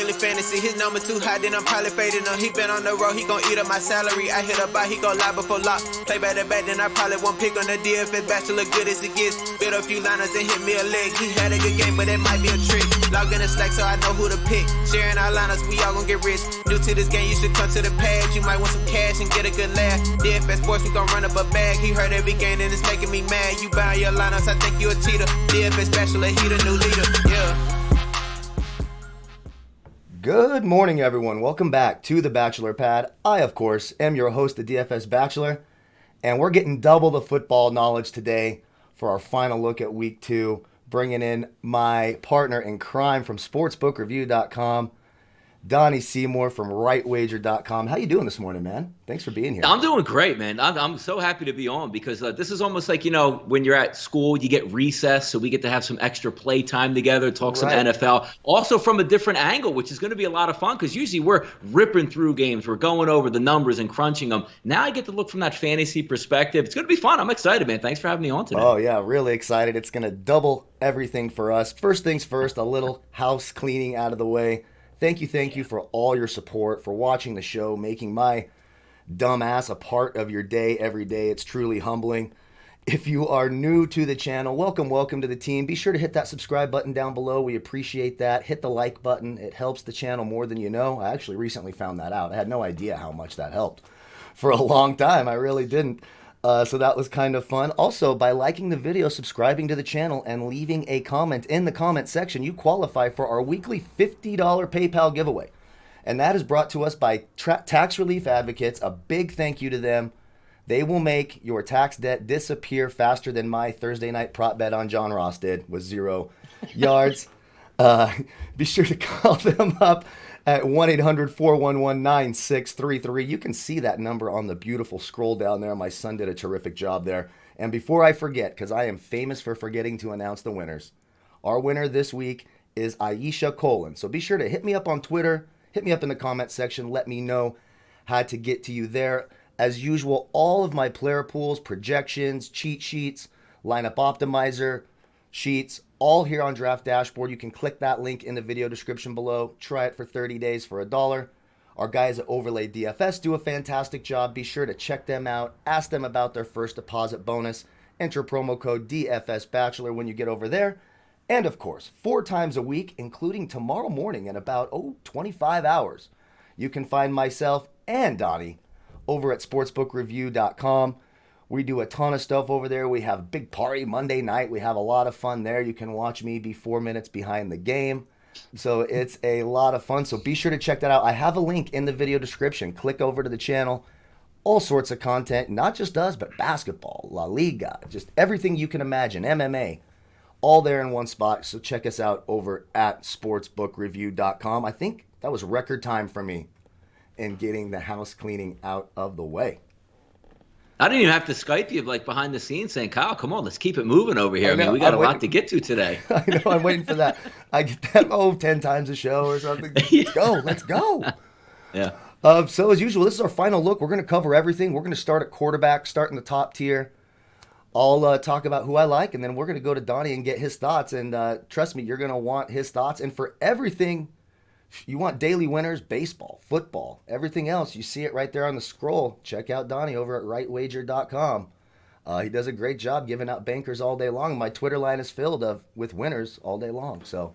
daily fantasy. His number too high, then I'm probably fading him. He been on the road, he gon' eat up my salary. I hit a buy, he gon' lie before lock. Play back to back, then I probably won't pick on the DFS bachelor. Good as it gets. Bit a few liners and hit me a leg. He had a good game, but it might be a trick. Log in the Slack so I know who to pick. Sharing our liners, we all gon' get rich. New to this game, you should come to the pad. You might want some cash and get a good laugh. DFS sports, we gon' run up a bag. He heard every game and it's making me mad. You buying your lineups, I think you a cheater. DFS bachelor, he the new leader. Yeah. Good morning, everyone. Welcome back to the Bachelor Pad. I, of course, am your host, the DFS Bachelor, and we're getting double the football knowledge today for our final look at Week 2, bringing in my partner in crime from sportsbookreview.com, Donnie Seymour from rightwager.com. How you doing this morning, man? Thanks for being here. I'm doing great, man. I'm so happy to be on because this is almost like, when you're at school, you get recess, so we get to have some extra play time together, talk some NFL. Also from a different angle, which is going to be a lot of fun because usually we're ripping through games. We're going over the numbers and crunching them. Now I get to look from that fantasy perspective. It's going to be fun. I'm excited, man. Thanks for having me on today. Oh, yeah, really excited. It's going to double everything for us. First things first, a little house cleaning out of the way. Thank you for all your support, for watching the show, making my dumb ass a part of your day every day. It's truly humbling. If you are new to the channel, welcome to the team. Be sure to hit that subscribe button down below. We appreciate that. Hit the like button. It helps the channel more than you know. I actually recently found that out. I had no idea how much that helped. For a long time, I really didn't. So that was kind of fun. Also, by liking the video, subscribing to the channel, and leaving a comment in the comment section, you qualify for our weekly $50 PayPal giveaway. And that is brought to us by Tax Relief Advocates. A big thank you to them. They will make your tax debt disappear faster than my Thursday night prop bet on John Ross did with 0 yards. Be sure to call them up at 1-800-411-9633. You can see that number on the beautiful scroll down there. My son did a terrific job there. And before I forget, because I am famous for forgetting to announce the winners, our winner this week is Aisha Colin. So be sure to hit me up on Twitter, hit me up in the comment section, let me know how to get to you there. As usual, all of my player pools, projections, cheat sheets, lineup optimizer sheets, all here on Draft Dashboard. You can click that link in the video description below. Try it for 30 days for $1. Our guys at Overlay DFS do a fantastic job. Be sure to check them out. Ask them about their first deposit bonus. Enter promo code DFS Bachelor when you get over there. And of course, 4 times a week, including tomorrow morning in about 25 hours, you can find myself and Donnie over at sportsbookreview.com. We do a ton of stuff over there. We have big party Monday night. We have a lot of fun there. You can watch me be 4 minutes behind the game. So it's a lot of fun. So be sure to check that out. I have a link in the video description. Click over to the channel. All sorts of content, not just us, but basketball, La Liga, just everything you can imagine, MMA, all there in one spot. So check us out over at sportsbookreview.com. I think that was record time for me in getting the house cleaning out of the way. I didn't even have to Skype you behind the scenes saying, Kyle, come on, let's keep it moving over here. I mean, we got a lot to get to today. I know, I'm waiting for that. I get that, 10 times a show or something. Let's go. Yeah. So as usual, this is our final look. We're going to cover everything. We're going to start at quarterback, start in the top tier. I'll talk about who I like, and then we're going to go to Donnie and get his thoughts. And trust me, you're going to want his thoughts. And for everything, you want daily winners, baseball, football, everything else. You see it right there on the scroll. Check out Donnie over at rightwager.com. He does a great job giving out bankers all day long. My Twitter line is filled with winners all day long. So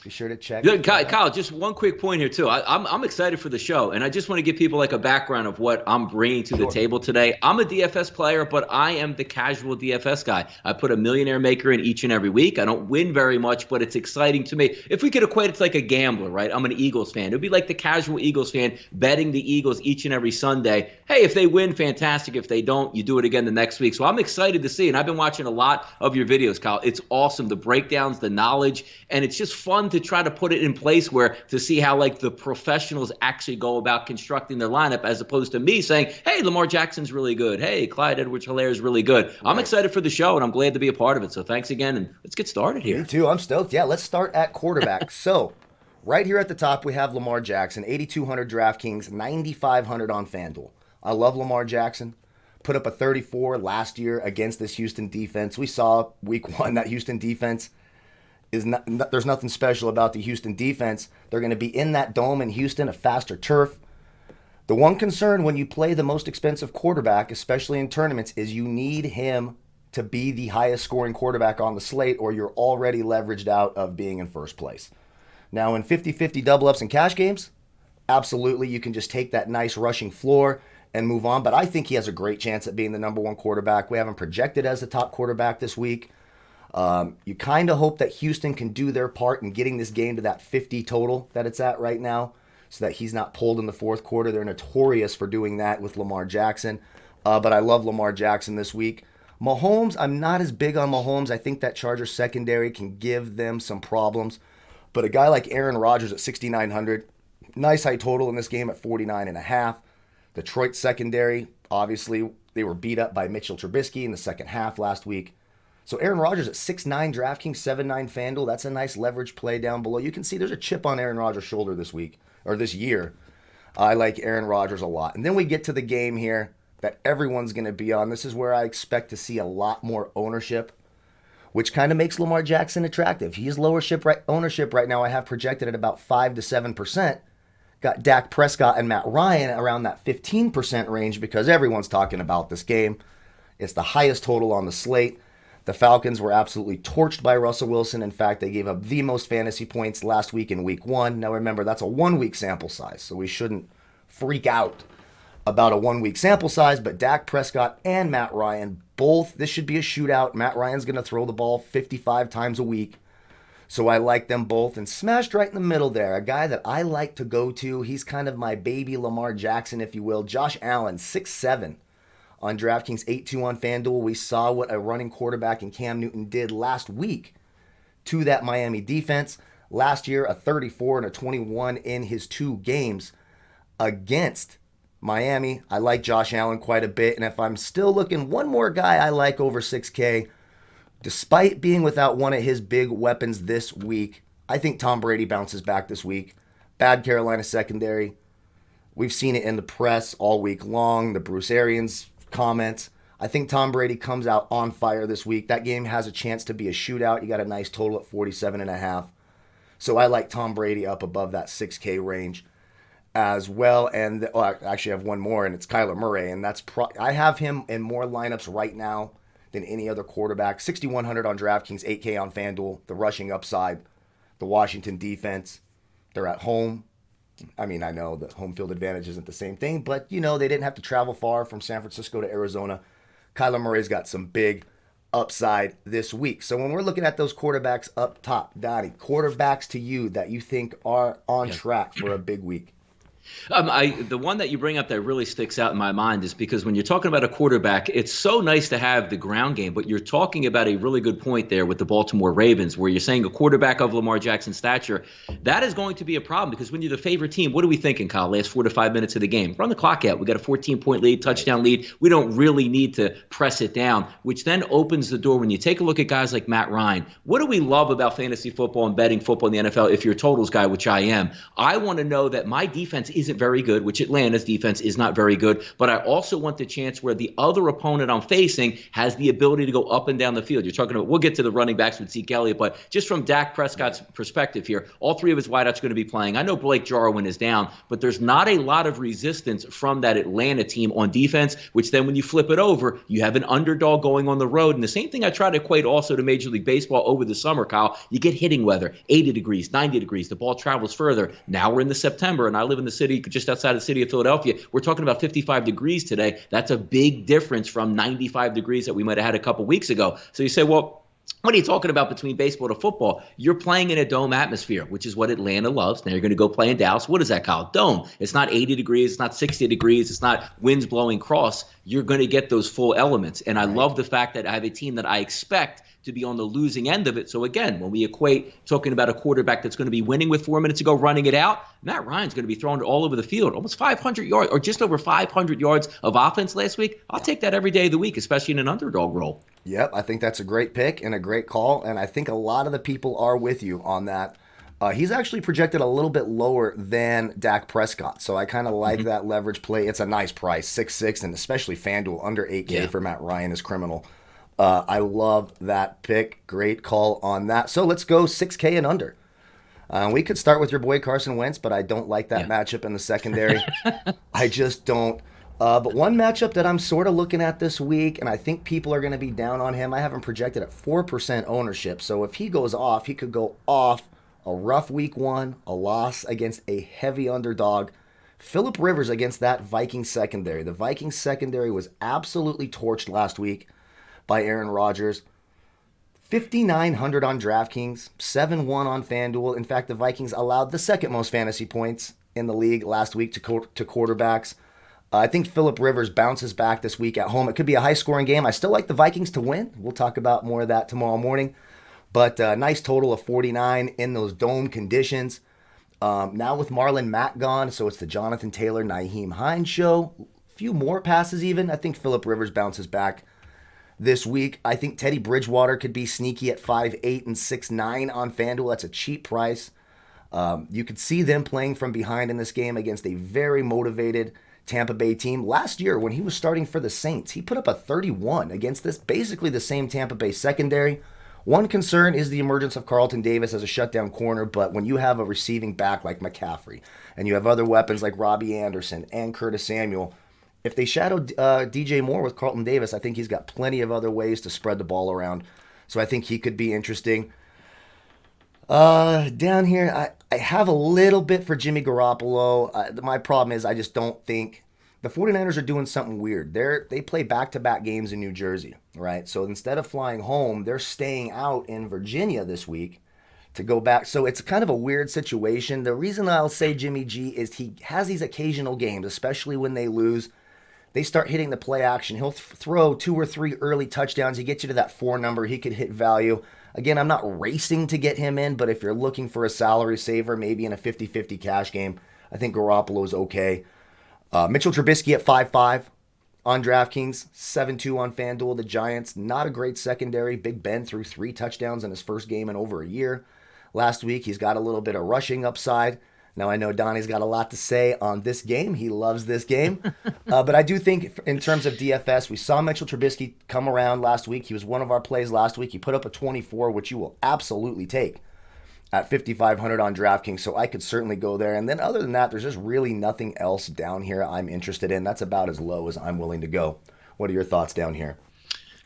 be sure to check. Good, Kyle, just one quick point here, too. I'm excited for the show, and I just want to give people a background of what I'm bringing to the table today. I'm a DFS player, but I am the casual DFS guy. I put a millionaire maker in each and every week. I don't win very much, but it's exciting to me. If we could equate it to like a gambler, right? I'm an Eagles fan. It would be like the casual Eagles fan betting the Eagles each and every Sunday. Hey, if they win, fantastic. If they don't, you do it again the next week. So I'm excited to see, and I've been watching a lot of your videos, Kyle. It's awesome, the breakdowns, the knowledge, and it's just fun to try to put it in place where to see how the professionals actually go about constructing their lineup as opposed to me saying, hey, Lamar Jackson's really good. Hey, Clyde Edwards-Helaire is really good. Right. I'm excited for the show, and I'm glad to be a part of it. So thanks again, and let's get started here. Me too. I'm stoked. Yeah, let's start at quarterback. So right here at the top, we have Lamar Jackson, 8,200 DraftKings, 9,500 on Fanduel. I love Lamar Jackson. Put up a 34 last year against this Houston defense. We saw week 1 that Houston defense there's nothing special about the Houston defense. They're going to be in that dome in Houston, a faster turf. The one concern when you play the most expensive quarterback, especially in tournaments, is you need him to be the highest scoring quarterback on the slate, or you're already leveraged out of being in first place. Now, in 50-50 double ups and cash games, absolutely, you can just take that nice rushing floor and move on. But I think he has a great chance at being the number one quarterback. We have him projected as the top quarterback this week. You kind of hope that Houston can do their part in getting this game to that 50 total that it's at right now, so that he's not pulled in the fourth quarter. They're notorious for doing that with Lamar Jackson. But I love Lamar Jackson this week. Mahomes, I'm not as big on Mahomes. I think that Chargers secondary can give them some problems. But a guy like Aaron Rodgers at 6,900, nice high total in this game at 49.5. Detroit secondary, obviously, they were beat up by Mitchell Trubisky in the second half last week. So Aaron Rodgers at 6.9 DraftKings, 7.9 Fanduel. That's a nice leverage play down below. You can see there's a chip on Aaron Rodgers' shoulder this week, or this year. I like Aaron Rodgers a lot. And then we get to the game here that everyone's going to be on. This is where I expect to see a lot more ownership, which kind of makes Lamar Jackson attractive. He's lower ownership right now. I have projected at about 5 to 7%. Got Dak Prescott and Matt Ryan around that 15% range because everyone's talking about this game. It's the highest total on the slate. The Falcons were absolutely torched by Russell Wilson. In fact, they gave up the most fantasy points last week in week 1. Now remember, that's a 1-week sample size, so we shouldn't freak out about a 1-week sample size, but Dak Prescott and Matt Ryan, both, this should be a shootout. Matt Ryan's going to throw the ball 55 times a week. So I like them both. And smashed right in the middle there, a guy that I like to go to. He's kind of my baby Lamar Jackson, if you will. Josh Allen, 6'7", on DraftKings, 8-2 on FanDuel. We saw what a running quarterback in Cam Newton did last week to that Miami defense. Last year, a 34 and a 21 in his 2 games against Miami. I like Josh Allen quite a bit. And if I'm still looking, one more guy I like over 6K, despite being without one of his big weapons this week, I think Tom Brady bounces back this week. Bad Carolina secondary. We've seen it in the press all week long, the Bruce Arians comments. I think Tom Brady comes out on fire this week. That game has a chance to be a shootout. You got a nice total at 47.5. So I like Tom Brady up above that 6K range as well. And I actually have one more, and it's Kyler Murray. And I have him in more lineups right now than any other quarterback. 6,100 on DraftKings, 8K on FanDuel. The rushing upside, the Washington defense, they're at home. I mean, I know the home field advantage isn't the same thing, but, they didn't have to travel far from San Francisco to Arizona. Kyler Murray's got some big upside this week. So when we're looking at those quarterbacks up top, Donnie, quarterbacks to you that you think are on track for a big week. The one that you bring up that really sticks out in my mind is because when you're talking about a quarterback, it's so nice to have the ground game, but you're talking about a really good point there with the Baltimore Ravens, where you're saying a quarterback of Lamar Jackson's stature, that is going to be a problem because when you're the favorite team, what are we thinking, Kyle? Last 4 to 5 minutes of the game. Run the clock out. We got a 14-point lead, touchdown lead. We don't really need to press it down, which then opens the door when you take a look at guys like Matt Ryan. What do we love about fantasy football and betting football in the NFL if you're a totals guy, which I am? I want to know that my defense isn't very good, which Atlanta's defense is not very good, but I also want the chance where the other opponent I'm facing has the ability to go up and down the field. You're talking about, we'll get to the running backs with Zeke Elliott, but just from Dak Prescott's perspective here, all 3 of his wideouts are going to be playing. I know Blake Jarwin is down, but there's not a lot of resistance from that Atlanta team on defense, which then when you flip it over, you have an underdog going on the road. And the same thing I try to equate also to Major League Baseball over the summer, Kyle. You get hitting weather, 80 degrees, 90 degrees. The ball travels further. Now we're in the September, and I live in the city just outside the city of Philadelphia. We're talking about 55 degrees today. That's a big difference from 95 degrees that we might have had a couple weeks ago. So you say, well, what are you talking about between baseball to football? You're playing in a dome atmosphere, which is what Atlanta loves. Now you're going to go play in Dallas. What is that called? Dome. It's not 80 degrees. It's not 60 degrees. It's not winds blowing cross. You're going to get those full elements. And I love the fact that I have a team that I expect to be on the losing end of it. So again, when we equate talking about a quarterback that's going to be winning with 4 minutes to go, running it out, Matt Ryan's going to be thrown all over the field, almost 500 yards or just over 500 yards of offense last week. I'll take that every day of the week, especially in an underdog role. Yep, I think that's a great pick and a great call, and I think a lot of the people are with you on that. He's actually projected a little bit lower than Dak Prescott, so I kind of like that leverage play. It's a nice price, 6.6, and especially FanDuel under 8K for Matt Ryan is criminal. I love that pick. Great call on that. So let's go 6K and under. We could start with your boy Carson Wentz, but I don't like that matchup in the secondary. I just don't. But one matchup that I'm sort of looking at this week, and I think people are going to be down on him, I have him projected at 4% ownership. So if he goes off, he could go off a rough week one, a loss against a heavy underdog. Phillip Rivers against that Vikings secondary. The Vikings secondary was absolutely torched last week by Aaron Rodgers. 5,900 on DraftKings, 7-1 on Fanduel. In fact, the Vikings allowed the second most fantasy points in the league last week to quarterbacks. I think Phillip Rivers bounces back this week at home. It could be a high-scoring game. I still like the Vikings to win. We'll talk about more of that tomorrow morning. But a nice total of 49 in those dome conditions. Now with Marlon Mack gone, so it's the Jonathan Taylor, Nyheim Hines show. A few more passes even. I think Phillip Rivers bounces back this week. I think Teddy Bridgewater could be sneaky at 5'8" and 6'9" on FanDuel. That's a cheap price. You could see them playing from behind in this game against a very motivated Tampa Bay team. Last year, when he was starting for the Saints, he put up a 31 against this basically the same Tampa Bay secondary. One concern is the emergence of Carlton Davis as a shutdown corner, but when you have a receiving back like McCaffrey, and you have other weapons like Robbie Anderson and Curtis Samuel, if they shadow DJ Moore with Carlton Davis, I think he's got plenty of other ways to spread the ball around. So I think he could be interesting. Down here, I have a little bit for Jimmy Garoppolo. My problem is I just don't think the 49ers are doing something weird. They play back-to-back games in New Jersey, right? So instead of flying home, they're staying out in Virginia this week to go back. So it's kind of a weird situation. The reason I'll say Jimmy G is he has these occasional games, especially when they lose. They start hitting the play action. He'll throw 2 or 3 early touchdowns. He gets you to that 4 number. He could hit value. Again, I'm not racing to get him in, but if you're looking for a salary saver, maybe in a 50-50 cash game, I think Garoppolo is okay. Mitchell Trubisky at 5'5" on DraftKings, 7-2 on FanDuel. The Giants, not a great secondary. Big Ben threw 3 touchdowns in his first game in over a year. Last week, he's got a little bit of rushing upside. Now, I know Donnie's got a lot to say on this game. He loves this game. But I do think in terms of DFS, we saw Mitchell Trubisky come around last week. He was one of our plays last week. He put up a 24, which you will absolutely take at 5,500 on DraftKings. So I could certainly go there. And then other than that, there's just really nothing else down here I'm interested in. That's about as low as I'm willing to go. What are your thoughts down here?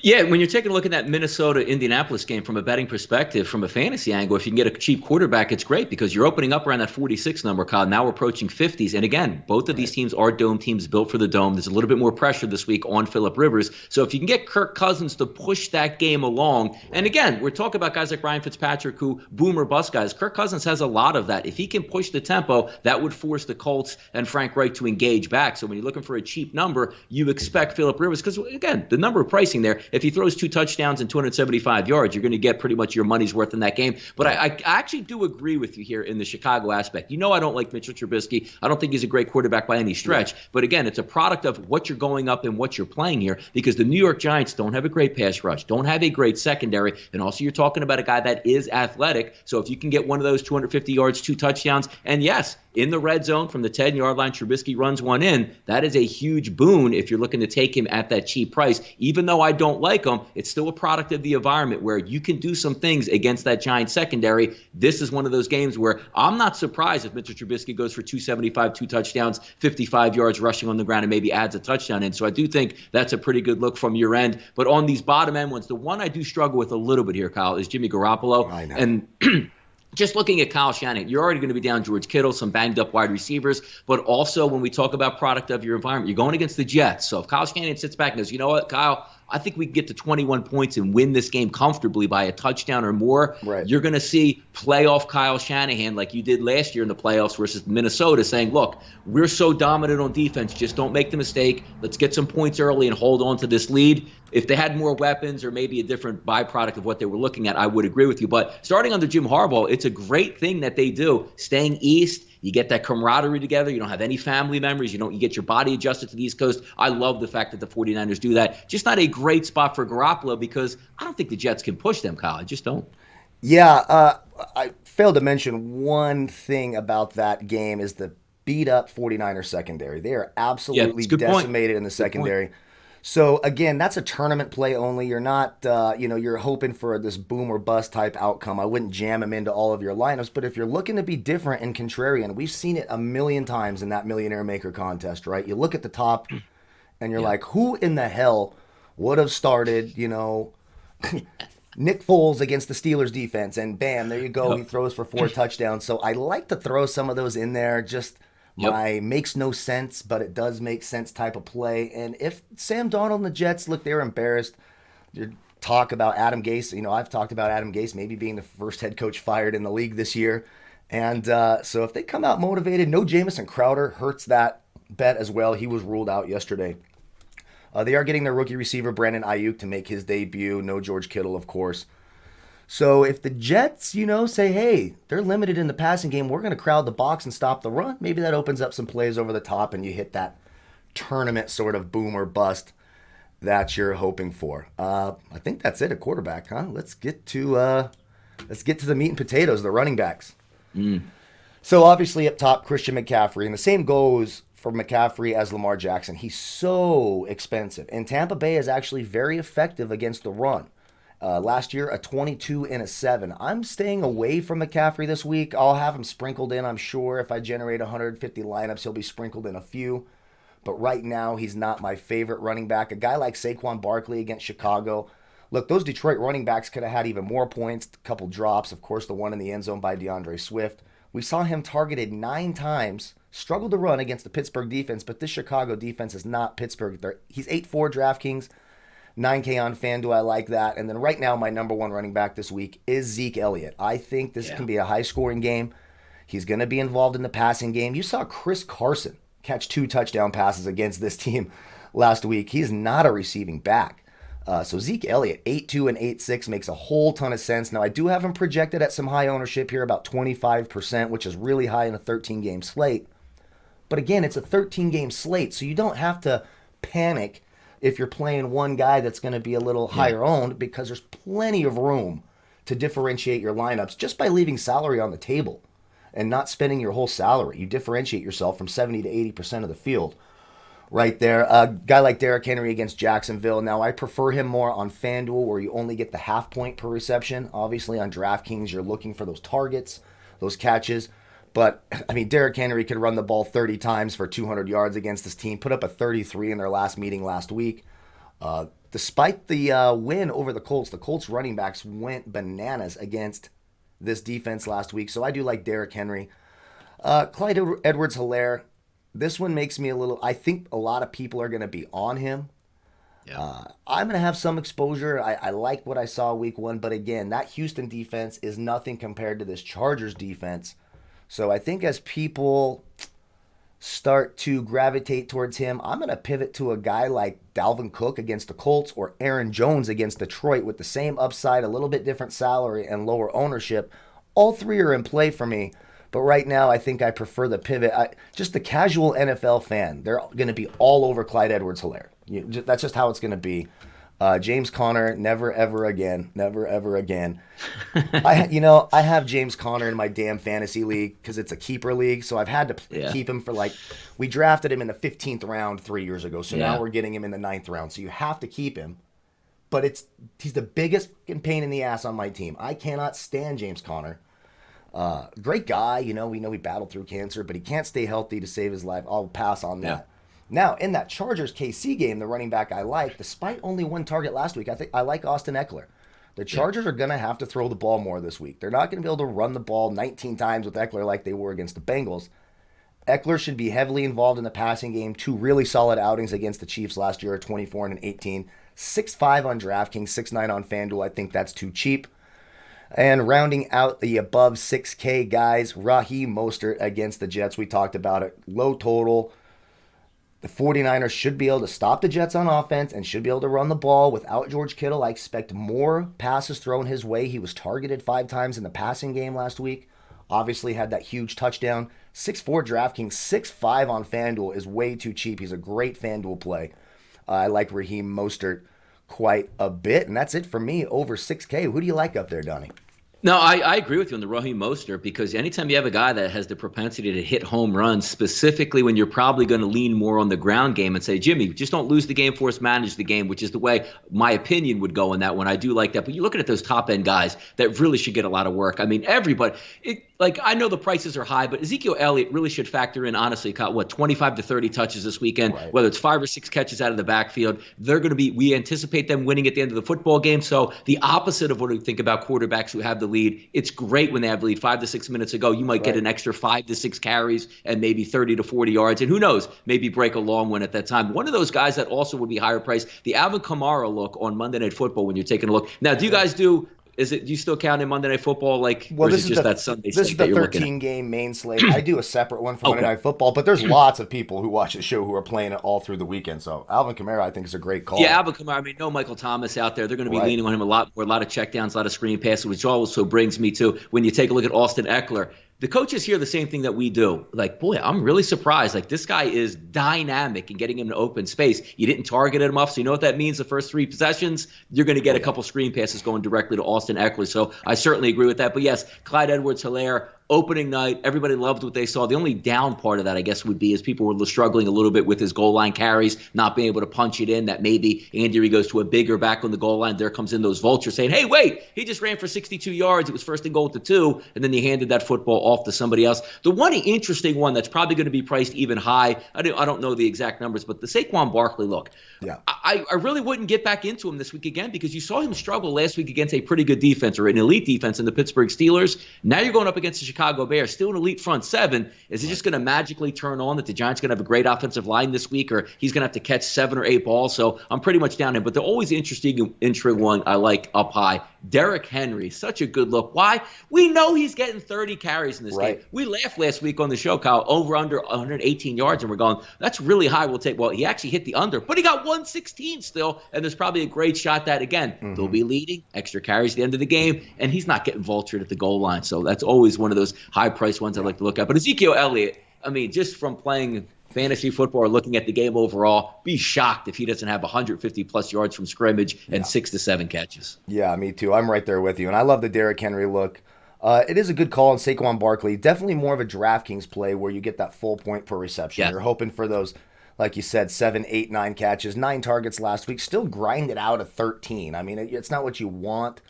Yeah, when you're taking a look at that Minnesota-Indianapolis game from a betting perspective, from a fantasy angle, if you can get a cheap quarterback, it's great because you're opening up around that 46 number, Kyle. Now we're approaching 50s. And again, both of these teams are dome teams built for the dome. There's a little bit more pressure this week on Phillip Rivers. So if you can get Kirk Cousins to push that game along, and again, we're talking about guys like Ryan Fitzpatrick who boom or bust guys. Kirk Cousins has a lot of that. If he can push the tempo, that would force the Colts and Frank Reich to engage back. So when you're looking for a cheap number, you expect Phillip Rivers because, again, the number of pricing there, if he throws 2 touchdowns and 275 yards, you're going to get pretty much your money's worth in that game. But I actually do agree with you here in the Chicago aspect. You know I don't like Mitchell Trubisky. I don't think he's a great quarterback by any stretch. Yeah. But again, it's a product of what you're going up and what you're playing here because the New York Giants don't have a great pass rush, don't have a great secondary, and also you're talking about a guy that is athletic. So if you can get one of those 250 yards, 2 touchdowns, and yes, in the red zone from the 10-yard line, Trubisky runs one in. That is a huge boon if you're looking to take him at that cheap price. Even though I don't like him, it's still a product of the environment where you can do some things against that Giant secondary. This is one of those games where I'm not surprised if Mitchell Trubisky goes for 275, 2 touchdowns, 55 yards rushing on the ground, and maybe adds a touchdown in. So I do think that's a pretty good look from your end. But on these bottom end ones, the one I do struggle with a little bit here, Kyle, is Jimmy Garoppolo. I know. And just looking at Kyle Shanahan, you're already going to be down George Kittle, some banged up wide receivers, but also when we talk about product of your environment, you're going against the Jets. So if Kyle Shanahan sits back and goes, you know what, Kyle, I think we can get to 21 points and win this game comfortably by a touchdown or more. Right. You're going to see playoff Kyle Shanahan like you did last year in the playoffs versus Minnesota saying, look, we're so dominant on defense. Just don't make the mistake. Let's get some points early and hold on to this lead. If they had more weapons or maybe a different byproduct of what they were looking at, I would agree with you. But starting under Jim Harbaugh, it's a great thing that they do. Staying east, you get that camaraderie together. You don't have any family members. You get your body adjusted to the East Coast. I love the fact that the 49ers do that. Just not a great spot for Garoppolo because I don't think the Jets can push them, Kyle. I just don't. Yeah, I failed to mention one thing about that game is the beat-up 49er secondary. They are absolutely decimated in the secondary. So again, that's a tournament play only. You're not, you're hoping for this boom or bust type outcome. I wouldn't jam him into all of your lineups, but if you're looking to be different and contrarian, we've seen it a million times in that Millionaire Maker contest, right? You look at the top and you're Yeah. like, who in the hell would have started, Nick Foles against the Steelers defense, and bam, there you go. He Yep. throws for 4 touchdowns. So I like to throw some of those in there. Just Yep. my makes no sense, but it does make sense type of play. And if Sam Darnold and the Jets look, they're embarrassed. You talk about Adam Gase. I've talked about Adam Gase maybe being the first head coach fired in the league this year. And so if they come out motivated, no Jamison Crowder hurts that bet as well. He was ruled out yesterday. They are getting their rookie receiver, Brandon Ayuk, to make his debut. No George Kittle, of course. So if the Jets, say, hey, they're limited in the passing game, we're going to crowd the box and stop the run, maybe that opens up some plays over the top and you hit that tournament sort of boom or bust that you're hoping for. I think that's it at quarterback, huh? Let's get to the meat and potatoes, the running backs. So obviously up top, Christian McCaffrey, and the same goes for McCaffrey as Lamar Jackson. He's so expensive, and Tampa Bay is actually very effective against the run. Last year, a 22 and a 7. I'm staying away from McCaffrey this week. I'll have him sprinkled in, I'm sure. If I generate 150 lineups, he'll be sprinkled in a few. But right now, he's not my favorite running back. A guy like Saquon Barkley against Chicago. Look, those Detroit running backs could have had even more points, a couple drops. Of course, the one in the end zone by DeAndre Swift. We saw him targeted 9 times, struggled to run against the Pittsburgh defense, but this Chicago defense is not Pittsburgh. He's 8-4 DraftKings, 9K on Fanduel. I like that. And then right now, my number one running back this week is Zeke Elliott. I think this can be a high-scoring game. He's going to be involved in the passing game. You saw Chris Carson catch 2 touchdown passes against this team last week. He's not a receiving back. So Zeke Elliott, 8-2 and 8-6 makes a whole ton of sense. Now, I do have him projected at some high ownership here, about 25%, which is really high in a 13-game slate. But again, it's a 13-game slate, so you don't have to panic if you're playing one guy that's going to be a little higher owned, because there's plenty of room to differentiate your lineups just by leaving salary on the table and not spending your whole salary. You differentiate yourself from 70 to 80% of the field right there. A guy like Derrick Henry against Jacksonville. Now, I prefer him more on FanDuel, where you only get the half point per reception. Obviously, on DraftKings, you're looking for those targets, those catches. But, I mean, Derrick Henry could run the ball 30 times for 200 yards against this team, put up a 33 in their last meeting last week. Despite the win over the Colts running backs went bananas against this defense last week. So I do like Derrick Henry. Clyde Edwards-Helaire. This one makes me I think a lot of people are going to be on him. I'm going to have some exposure. I like what I saw week 1, but again, that Houston defense is nothing compared to this Chargers defense. So I think as people start to gravitate towards him, I'm going to pivot to a guy like Dalvin Cook against the Colts or Aaron Jones against Detroit with the same upside, a little bit different salary, and lower ownership. All three are in play for me. But right now, I think I prefer the pivot. Just the casual NFL fan, they're going to be all over Clyde Edwards-Helaire. That's just how it's going to be. James Conner, never, ever again. Never, ever again. I have James Conner in my damn fantasy league because it's a keeper league. So I've had to keep him for we drafted him in the 15th round 3 years ago. So now we're getting him in the 9th round. So you have to keep him. But he's the biggest pain in the ass on my team. I cannot stand James Conner. Great guy, we know he battled through cancer, but he can't stay healthy to save his life. I'll pass on that. Now, in that Chargers KC game, the running back I like, despite only 1 target last week, I think I like Austin Eckler. The Chargers are going to have to throw the ball more this week. They're not going to be able to run the ball 19 times with Eckler like they were against the Bengals. Eckler should be heavily involved in the passing game. 2 really solid outings against the Chiefs last year, 24 and 18. 6.5 on DraftKings, 6.9 on FanDuel. I think that's too cheap. And rounding out the above 6K guys, Raheem Mostert against the Jets. We talked about it. Low total. The 49ers should be able to stop the Jets on offense and should be able to run the ball without George Kittle. I expect more passes thrown his way. He was targeted 5 times in the passing game last week. Obviously had that huge touchdown. 6.4 DraftKings, 6.5 on FanDuel is way too cheap. He's a great FanDuel play. I like Raheem Mostert quite a bit. And that's it for me over 6K. Who do you like up there, Donnie? No, I agree with you on the Raheem Mostert, because anytime you have a guy that has the propensity to hit home runs, specifically when you're probably going to lean more on the ground game and say, Jimmy, just don't lose the game for us, manage the game, which is the way my opinion would go in that one. I do like that. But you're looking at those top end guys that really should get a lot of work. I mean, everybody. Like, I know the prices are high, but Ezekiel Elliott really should factor in, honestly, caught, 25 to 30 touches this weekend, Right. whether it's 5 or 6 catches out of the backfield. They're going to be, we anticipate them winning at the end of the football game. So the opposite of what we think about quarterbacks who have the lead, it's great when they have the lead. 5 to 6 minutes ago, you might get an extra 5 to 6 carries and maybe 30 to 40 yards. And who knows, maybe break a long one at that time. One of those guys that also would be higher priced, the Alvin Kamara look on Monday Night Football when you're taking a look. Now, do you guys do – do you still count in Monday Night Football? Or is it just that Sunday This is the that you're looking at? 13-game main slate. I do a separate one for Monday Night Football, but there's lots of people who watch the show who are playing it all through the weekend. So Alvin Kamara, I think, is a great call. Yeah, Alvin Kamara. I mean, no Michael Thomas out there. They're going to be leaning on him a lot more, a lot of checkdowns, a lot of screen passes, which also brings me to when you take a look at Austin Eckler. The coaches hear the same thing that we do. Like, boy, I'm really surprised. Like, this guy is dynamic in getting him in open space. You didn't target him enough, so you know what that means? The first 3 possessions, you're going to get a couple screen passes going directly to Austin Eckler. So I certainly agree with that. But yes, Clyde Edwards-Helaire, opening night, everybody loved what they saw. The only down part of that, I guess, would be is people were struggling a little bit with his goal line carries, not being able to punch it in, that maybe Andy Reid goes to a bigger back on the goal line. There comes in those vultures saying, hey, wait, he just ran for 62 yards. It was 1st and goal to 2, and then he handed that football off to somebody else. The one interesting one that's probably going to be priced even high, I don't know the exact numbers, but the Saquon Barkley look. Yeah. I really wouldn't get back into him this week again, because you saw him struggle last week against a pretty good defense, or an elite defense in the Pittsburgh Steelers. Now you're going up against the Chicago Bears, still an elite front seven. Is it just going to magically turn on that the Giants going to have a great offensive line this week, or he's going to have to catch 7 or 8 balls? So I'm pretty much down him. But the always interesting one I like up high, Derrick Henry, such a good look. Why? We know he's getting 30 carries in this game. We laughed last week on the show, Kyle, over under 118 yards, and we're going, that's really high. We'll take. Well, he actually hit the under, but he got 116 still, and there's probably a great shot that, again, they'll be leading, extra carries at the end of the game, and he's not getting vultured at the goal line. So that's always one of those high-priced ones I like to look at. But Ezekiel Elliott, I mean, just from playing fantasy football or looking at the game overall, be shocked if he doesn't have 150-plus yards from scrimmage and 6 to 7 catches. Yeah, me too. I'm right there with you, and I love the Derrick Henry look. It is a good call on Saquon Barkley. Definitely more of a DraftKings play where you get that full point per reception. Yeah. You're hoping for those, like you said, 7, 8, 9 catches, 9 targets last week. Still grinded out at 13. I mean, it's not what you want,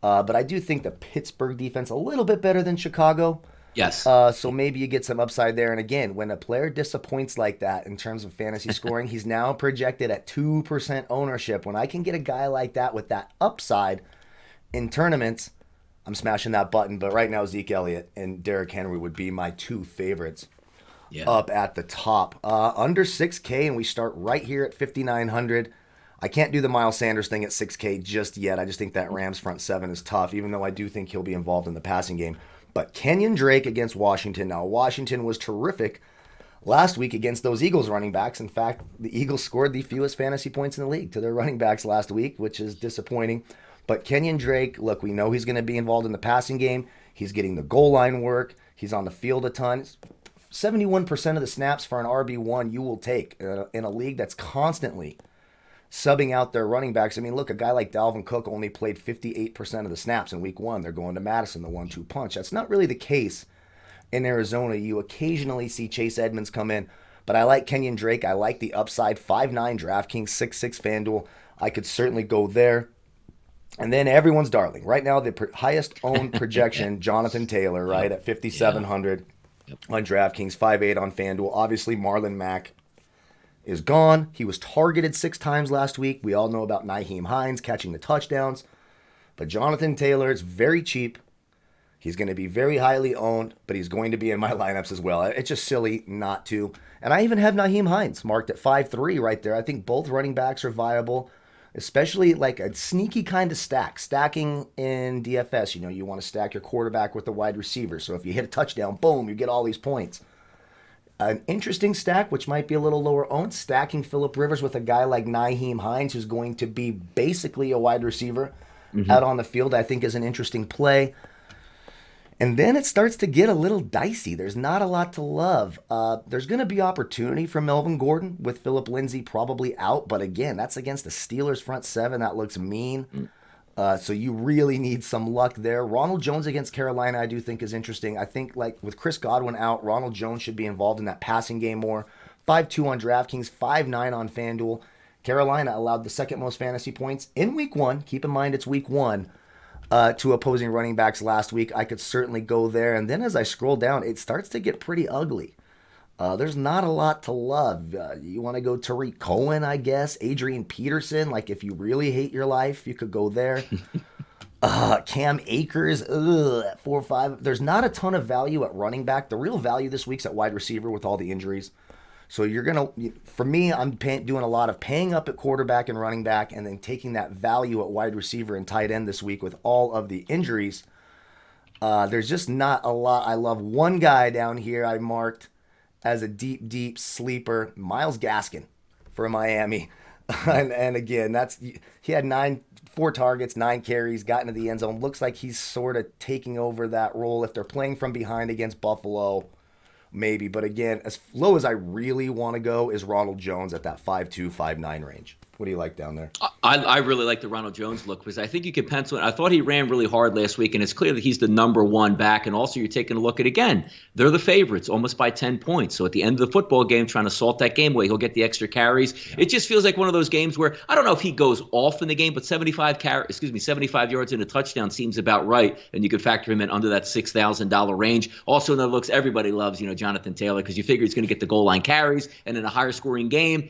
but I do think the Pittsburgh defense a little bit better than Chicago. Yes. So maybe you get some upside there. And again, when a player disappoints like that in terms of fantasy scoring, he's now projected at 2% ownership. When I can get a guy like that with that upside in tournaments, I'm smashing that button. But right now, Zeke Elliott and Derrick Henry would be my 2 favorites up at the top. Under 6K, and we start right here at 5,900. I can't do the Miles Sanders thing at 6K just yet. I just think that Rams front 7 is tough, even though I do think he'll be involved in the passing game. But Kenyon Drake against Washington. Now, Washington was terrific last week against those Eagles running backs. In fact, the Eagles scored the fewest fantasy points in the league to their running backs last week, which is disappointing. But Kenyon Drake, look, we know he's going to be involved in the passing game. He's getting the goal line work. He's on the field a ton. 71% of the snaps for an RB1 you will take in a league that's constantly subbing out their running backs. I mean, look, a guy like Dalvin Cook only played 58% of the snaps in week 1. They're going to Madison, the 1-2 punch. That's not really the case in Arizona. You occasionally see Chase Edmonds come in, but I like Kenyon Drake. I like the upside. 5.9 DraftKings, 6.6 Fanduel. I could certainly go there. And then everyone's darling. Right now, the highest owned projection, Jonathan Taylor, right, at 5,700 on DraftKings, 5.8 on FanDuel. Obviously, Marlon Mack is gone. He was targeted 6 times last week. We all know about Nyheim Hines catching the touchdowns. But Jonathan Taylor is very cheap. He's going to be very highly owned, but he's going to be in my lineups as well. It's just silly not to. And I even have Nyheim Hines marked at 5.3 right there. I think both running backs are viable, especially like a sneaky kind of stack. Stacking in DFS, you want to stack your quarterback with the wide receiver. So if you hit a touchdown, boom, you get all these points. An interesting stack, which might be a little lower owned, stacking Phillip Rivers with a guy like Nyheim Hines, who's going to be basically a wide receiver out on the field, I think is an interesting play. And then it starts to get a little dicey. There's not a lot to love. There's going to be opportunity for Melvin Gordon with Phillip Lindsay probably out. But again, that's against the Steelers front 7. That looks mean. So you really need some luck there. Ronald Jones against Carolina, I do think is interesting. I think like with Chris Godwin out, Ronald Jones should be involved in that passing game more. 5-2 on DraftKings, 5-9 on Fanduel. Carolina allowed the second most fantasy points in week one. Keep in mind it's week one to opposing running backs last week. I could certainly go there. And then as I scroll down, it starts to get pretty ugly. There's not a lot to love. You want to go Tariq Cohen, I guess. Adrian Peterson. Like if you really hate your life, you could go there. Cam Akers, at 4-5. There's not a ton of value at running back. The real value this week's at wide receiver with all the injuries. So you're going to, for me, I'm doing a lot of paying up at quarterback and running back and then taking that value at wide receiver and tight end this week with all of the injuries. There's just not a lot. I love one guy down here I marked as a deep, deep sleeper, Myles Gaskin for Miami. and again, he had 4 targets, 9 carries, got into the end zone. Looks like he's sort of taking over that role. If they're playing from behind against Buffalo, maybe. But again, as low as I really want to go is Ronald Jones at that 5-2, 5-9 range. What do you like down there? I really like the Ronald Jones look because I think you can pencil it. I thought he ran really hard last week, and it's clear that he's the number one back. And also you're taking a look at, again, they're the favorites almost by 10 points. So at the end of the football game, trying to salt that game away, he'll get the extra carries. Yeah. It just feels like one of those games where I don't know if he goes off in the game, but 75 yards and a touchdown seems about right. And you could factor him in under that $6,000 range. Also in the looks, everybody loves, Jonathan Taylor because you figure he's going to get the goal line carries. And in a higher scoring game,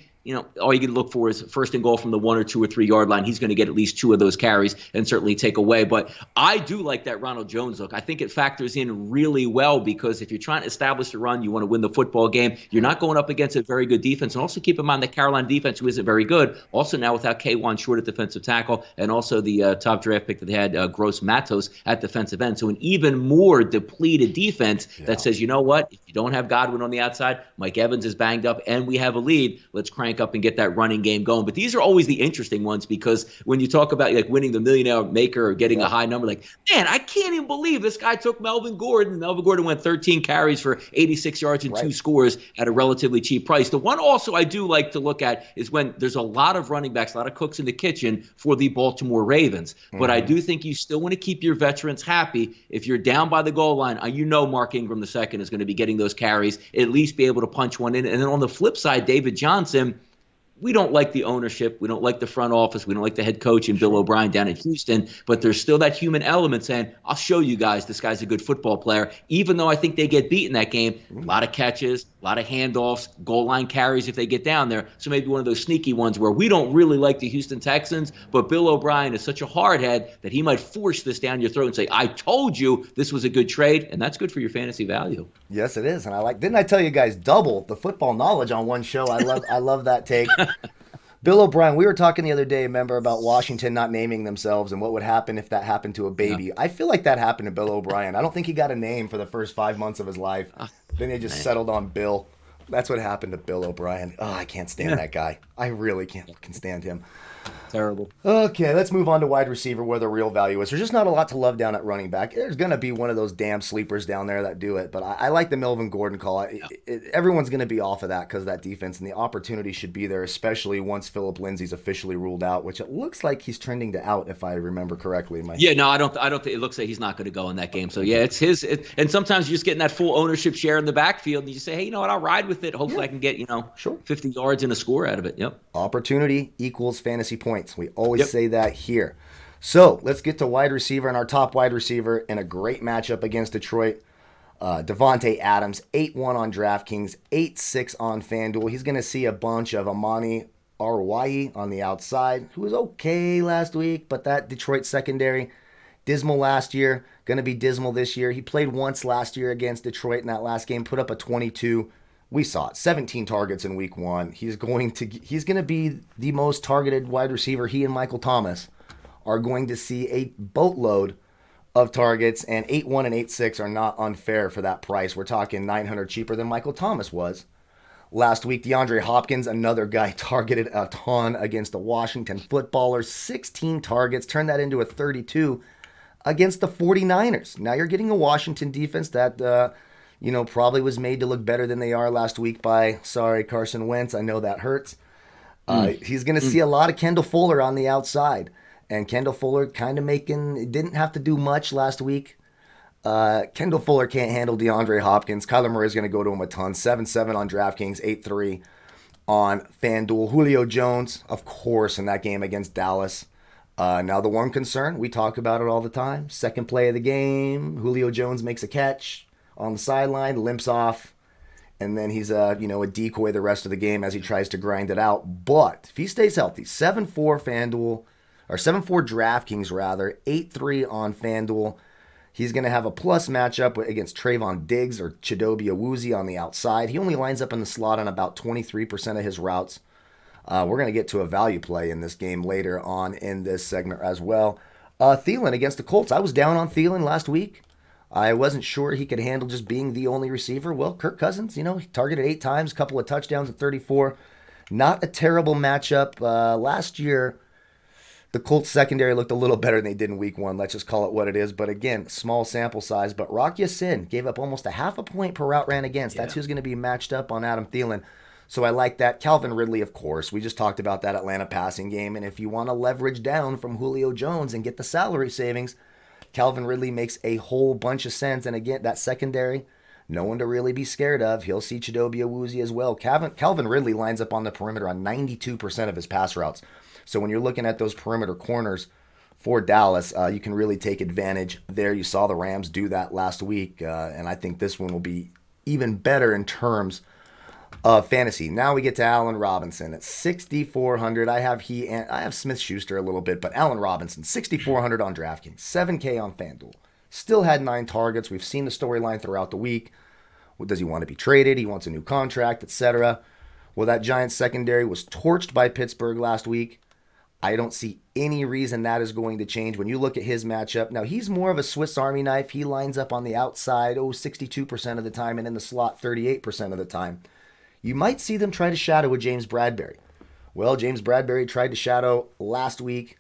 all you can look for is first and goal from the 1 or 2 or 3 yard line. He's going to get at least 2 of those carries and certainly take away. But I do like that Ronald Jones look. I think it factors in really well because if you're trying to establish a run, you want to win the football game. You're not going up against a very good defense. And also keep in mind the Carolina defense, who isn't very good, also now without K1 Short at defensive tackle and also the top draft pick that they had, Gross Matos at defensive end. So an even more depleted defense that says, you know what, if you don't have Godwin on the outside, Mike Evans is banged up, and we have a lead, let's crank up and get that running game going. But these are always the interesting ones because when you talk about like winning the millionaire maker or getting a high number, like, man, I can't even believe this guy took Melvin Gordon. Melvin Gordon went 13 carries for 86 yards and 2 scores at a relatively cheap price. The one also I do like to look at is when there's a lot of running backs, a lot of cooks in the kitchen for the Baltimore Ravens. But I do think you still want to keep your veterans happy. If you're down by the goal line, Mark Ingram II is going to be getting those carries, at least be able to punch one in. And then on the flip side, David Johnson, we don't like the ownership. We don't like the front office. We don't like the head coach and Bill O'Brien down in Houston. But there's still that human element saying, I'll show you guys this guy's a good football player, even though I think they get beat in that game. A lot of catches, a lot of handoffs, goal line carries if they get down there. So maybe one of those sneaky ones where we don't really like the Houston Texans, but Bill O'Brien is such a hardhead that he might force this down your throat and say, I told you this was a good trade, and that's good for your fantasy value. Yes, it is. And didn't I tell you guys double the football knowledge on one show? I love that take. Bill O'Brien, we were talking the other day, remember, about Washington not naming themselves and what would happen if that happened to a baby. Yeah. I feel like that happened to Bill O'Brien. I don't think he got a name for the first 5 months of his life. Then they just settled on Bill. That's what happened to Bill O'Brien. Oh, I can't stand that guy. I really can stand him. Terrible. Okay, let's move on to wide receiver where the real value is. There's just not a lot to love down at running back. There's going to be one of those damn sleepers down there that do it, but I like the Melvin Gordon call. Everyone's going to be off of that because of that defense, and the opportunity should be there, especially once Phillip Lindsay's officially ruled out, which it looks like he's trending to out, if I remember correctly. I don't think it looks like he's not going to go in that game. So yeah, it's his. And sometimes you're just getting that full ownership share in the backfield, and you say, hey, you know what? I'll ride with it. Hopefully I can get 50 yards and a score out of it. Yep. Opportunity equals fantasy points. We always say that here. So let's get to wide receiver, and our top wide receiver in a great matchup against Detroit. Devontae Adams, 8-1 on DraftKings, 8-6 on Fanduel. He's going to see a bunch of Amani Oruwariye on the outside, who was okay last week, but that Detroit secondary, dismal last year, going to be dismal this year. He played once last year against Detroit in that last game, put up a 22. We saw it, 17 targets in week one. He's going to be the most targeted wide receiver. He and Michael Thomas are going to see a boatload of targets, and 8-1 and 8-6 are not unfair for that price. We're talking $900 cheaper than Michael Thomas was. Last week, DeAndre Hopkins, another guy, targeted a ton against the Washington Footballers. 16 targets, turned that into a 32 against the 49ers. Now you're getting a Washington defense that probably was made to look better than they are last week by, Carson Wentz. I know that hurts. He's going to see a lot of Kendall Fuller on the outside. And Kendall Fuller kind of didn't have to do much last week. Kendall Fuller can't handle DeAndre Hopkins. Kyler Murray is going to go to him a ton. 7-7 on DraftKings, 8-3 on Fanduel. Julio Jones, of course, in that game against Dallas. Now, the one concern, we talk about it all the time. Second play of the game, Julio Jones makes a catch on the sideline, limps off, and then he's a decoy the rest of the game as he tries to grind it out. But if he stays healthy, 7-4 Fanduel, or 7-4 DraftKings rather, 8-3 on Fanduel. He's going to have a plus matchup against Trayvon Diggs or Chidobe Awuzie on the outside. He only lines up in the slot on about 23% of his routes. We're going to get to a value play in this game later on in this segment as well. Thielen against the Colts. I was down on Thielen last week. I wasn't sure he could handle just being the only receiver. Well, Kirk Cousins, he targeted 8 times, a couple of touchdowns at 34. Not a terrible matchup. Last year, the Colts secondary looked a little better than they did in week 1. Let's just call it what it is. But again, small sample size. But Rock Ya-Sin gave up almost a half a point per route ran against. That's who's going to be matched up on Adam Thielen. So I like that. Calvin Ridley, of course. We just talked about that Atlanta passing game. And if you want to leverage down from Julio Jones and get the salary savings, Calvin Ridley makes a whole bunch of sense. And again, that secondary, no one to really be scared of. He'll see Chidobe Awuzie as well. Calvin Ridley lines up on the perimeter on 92% of his pass routes. So when you're looking at those perimeter corners for Dallas, you can really take advantage there. You saw the Rams do that last week, and I think this one will be even better in terms of fantasy. Now we get to Allen Robinson at 6,400. I have Smith-Schuster a little bit, but Allen Robinson, 6,400 on DraftKings, 7K on FanDuel. Still had 9 targets. We've seen the storyline throughout the week. Does he want to be traded? He wants a new contract, etc. Well, that Giants secondary was torched by Pittsburgh last week. I don't see any reason that is going to change when you look at his matchup. Now, he's more of a Swiss Army knife. He lines up on the outside, 62% of the time, and in the slot 38% of the time. You might see them try to shadow with James Bradberry. Well, James Bradberry tried to shadow last week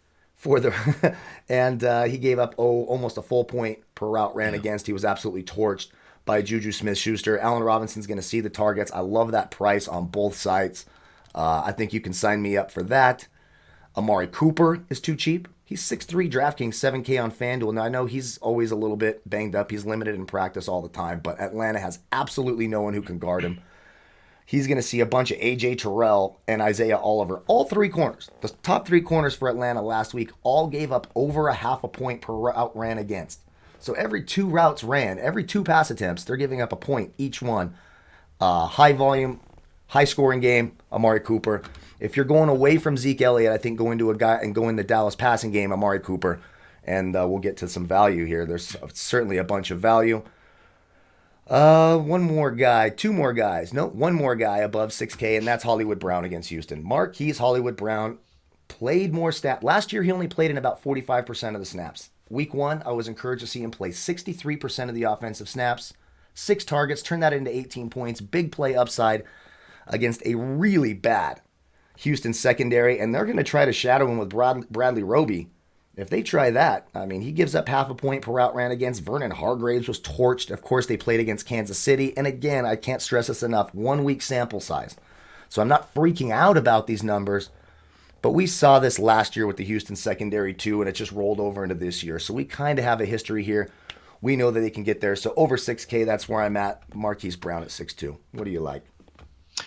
and he gave up almost a full point per route ran against. He was absolutely torched by Juju Smith-Schuster. Allen Robinson's going to see the targets. I love that price on both sides. I think you can sign me up for that. Amari Cooper is too cheap. He's 6'3", DraftKings, 7K on FanDuel. Now, I know he's always a little bit banged up. He's limited in practice all the time, but Atlanta has absolutely no one who can guard him. He's going to see a bunch of A.J. Terrell and Isaiah Oliver. All 3 corners. The top 3 corners for Atlanta last week all gave up over a half a point per route ran against. So every 2 routes ran, every 2 pass attempts, they're giving up a point each one. High volume, high scoring game, Amari Cooper. If you're going away from Zeke Elliott, I think go into the Dallas passing game, Amari Cooper, and we'll get to some value here. There's certainly a bunch of value. One more guy above 6K, and that's Hollywood Brown against Houston. Marquise Hollywood Brown played more snap. Last year, he only played in about 45% of the snaps. Week 1, I was encouraged to see him play 63% of the offensive snaps. 6 targets, turn that into 18 points. Big play upside against a really bad Houston secondary, and they're going to try to shadow him with Bradley Roby. If they try that, I mean, he gives up half a point per route ran against. Vernon Hargraves was torched. Of course, they played against Kansas City. And again, I can't stress this enough, 1 week sample size. So I'm not freaking out about these numbers, but we saw this last year with the Houston secondary too, and it just rolled over into this year. So we kind of have a history here. We know that they can get there. So over 6K, that's where I'm at. Marquise Brown at 6'2". What do you like?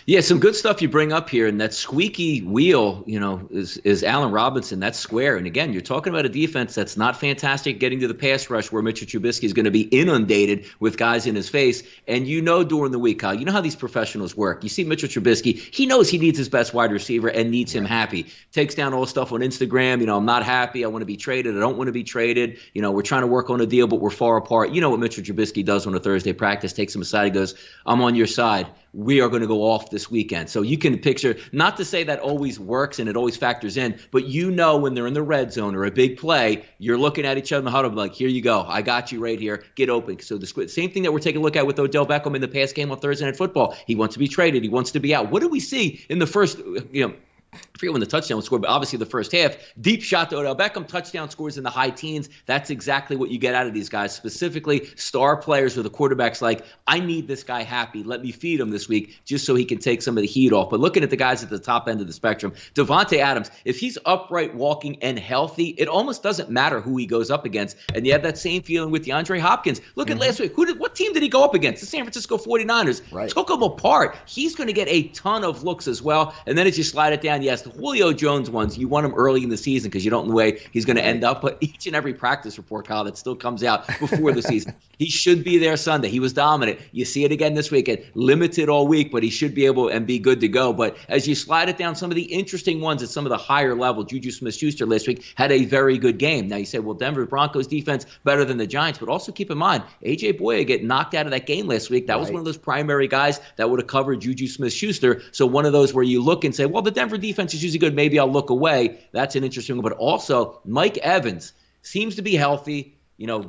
Yeah, some good stuff you bring up here, and that squeaky wheel, is Allen Robinson. That's square. And again, you're talking about a defense that's not fantastic getting to the pass rush, where Mitchell Trubisky is going to be inundated with guys in his face. And during the week, Kyle, you know how these professionals work. You see Mitchell Trubisky, he knows he needs his best wide receiver and needs him happy. Takes down all the stuff on Instagram. I'm not happy. I want to be traded. I don't want to be traded. We're trying to work on a deal, but we're far apart. You know what Mitchell Trubisky does on a Thursday practice? Takes him aside. He goes, I'm on your side. We are going to go off this weekend. So you can picture, not to say that always works and it always factors in, but when they're in the red zone or a big play, you're looking at each other in the huddle like, here you go. I got you right here. Get open. So the same thing that we're taking a look at with Odell Beckham in the past game on Thursday Night Football. He wants to be traded. He wants to be out. What do we see in the first I forget when the touchdown was scored, but obviously the first half, deep shot to Odell Beckham, touchdown scores in the high teens. That's exactly what you get out of these guys, specifically star players or the quarterbacks like, I need this guy happy. Let me feed him this week just so he can take some of the heat off. But looking at the guys at the top end of the spectrum, Devontae Adams, if he's upright, walking, and healthy, it almost doesn't matter who he goes up against. And you have that same feeling with DeAndre Hopkins. Look at last week. What team did he go up against? The San Francisco 49ers. Right. Took them apart. He's going to get a ton of looks as well. And then as you slide it down, yes, the Julio Jones ones, you want him early in the season because you don't know the way he's going to end up. But each and every practice report, Kyle, that still comes out before the season, he should be there Sunday. He was dominant. You see it again this weekend. Limited all week, but he should be able and be good to go. But as you slide it down, some of the interesting ones at some of the higher level, Juju Smith-Schuster last week had a very good game. Now you say, well, Denver Broncos defense better than the Giants, but also keep in mind, A.J. Boye get knocked out of that game last week. That was one of those primary guys that would have covered Juju Smith-Schuster. So one of those where you look and say, well, the Denver defense is usually good. Maybe I'll look away. That's an interesting one. But also, Mike Evans seems to be healthy.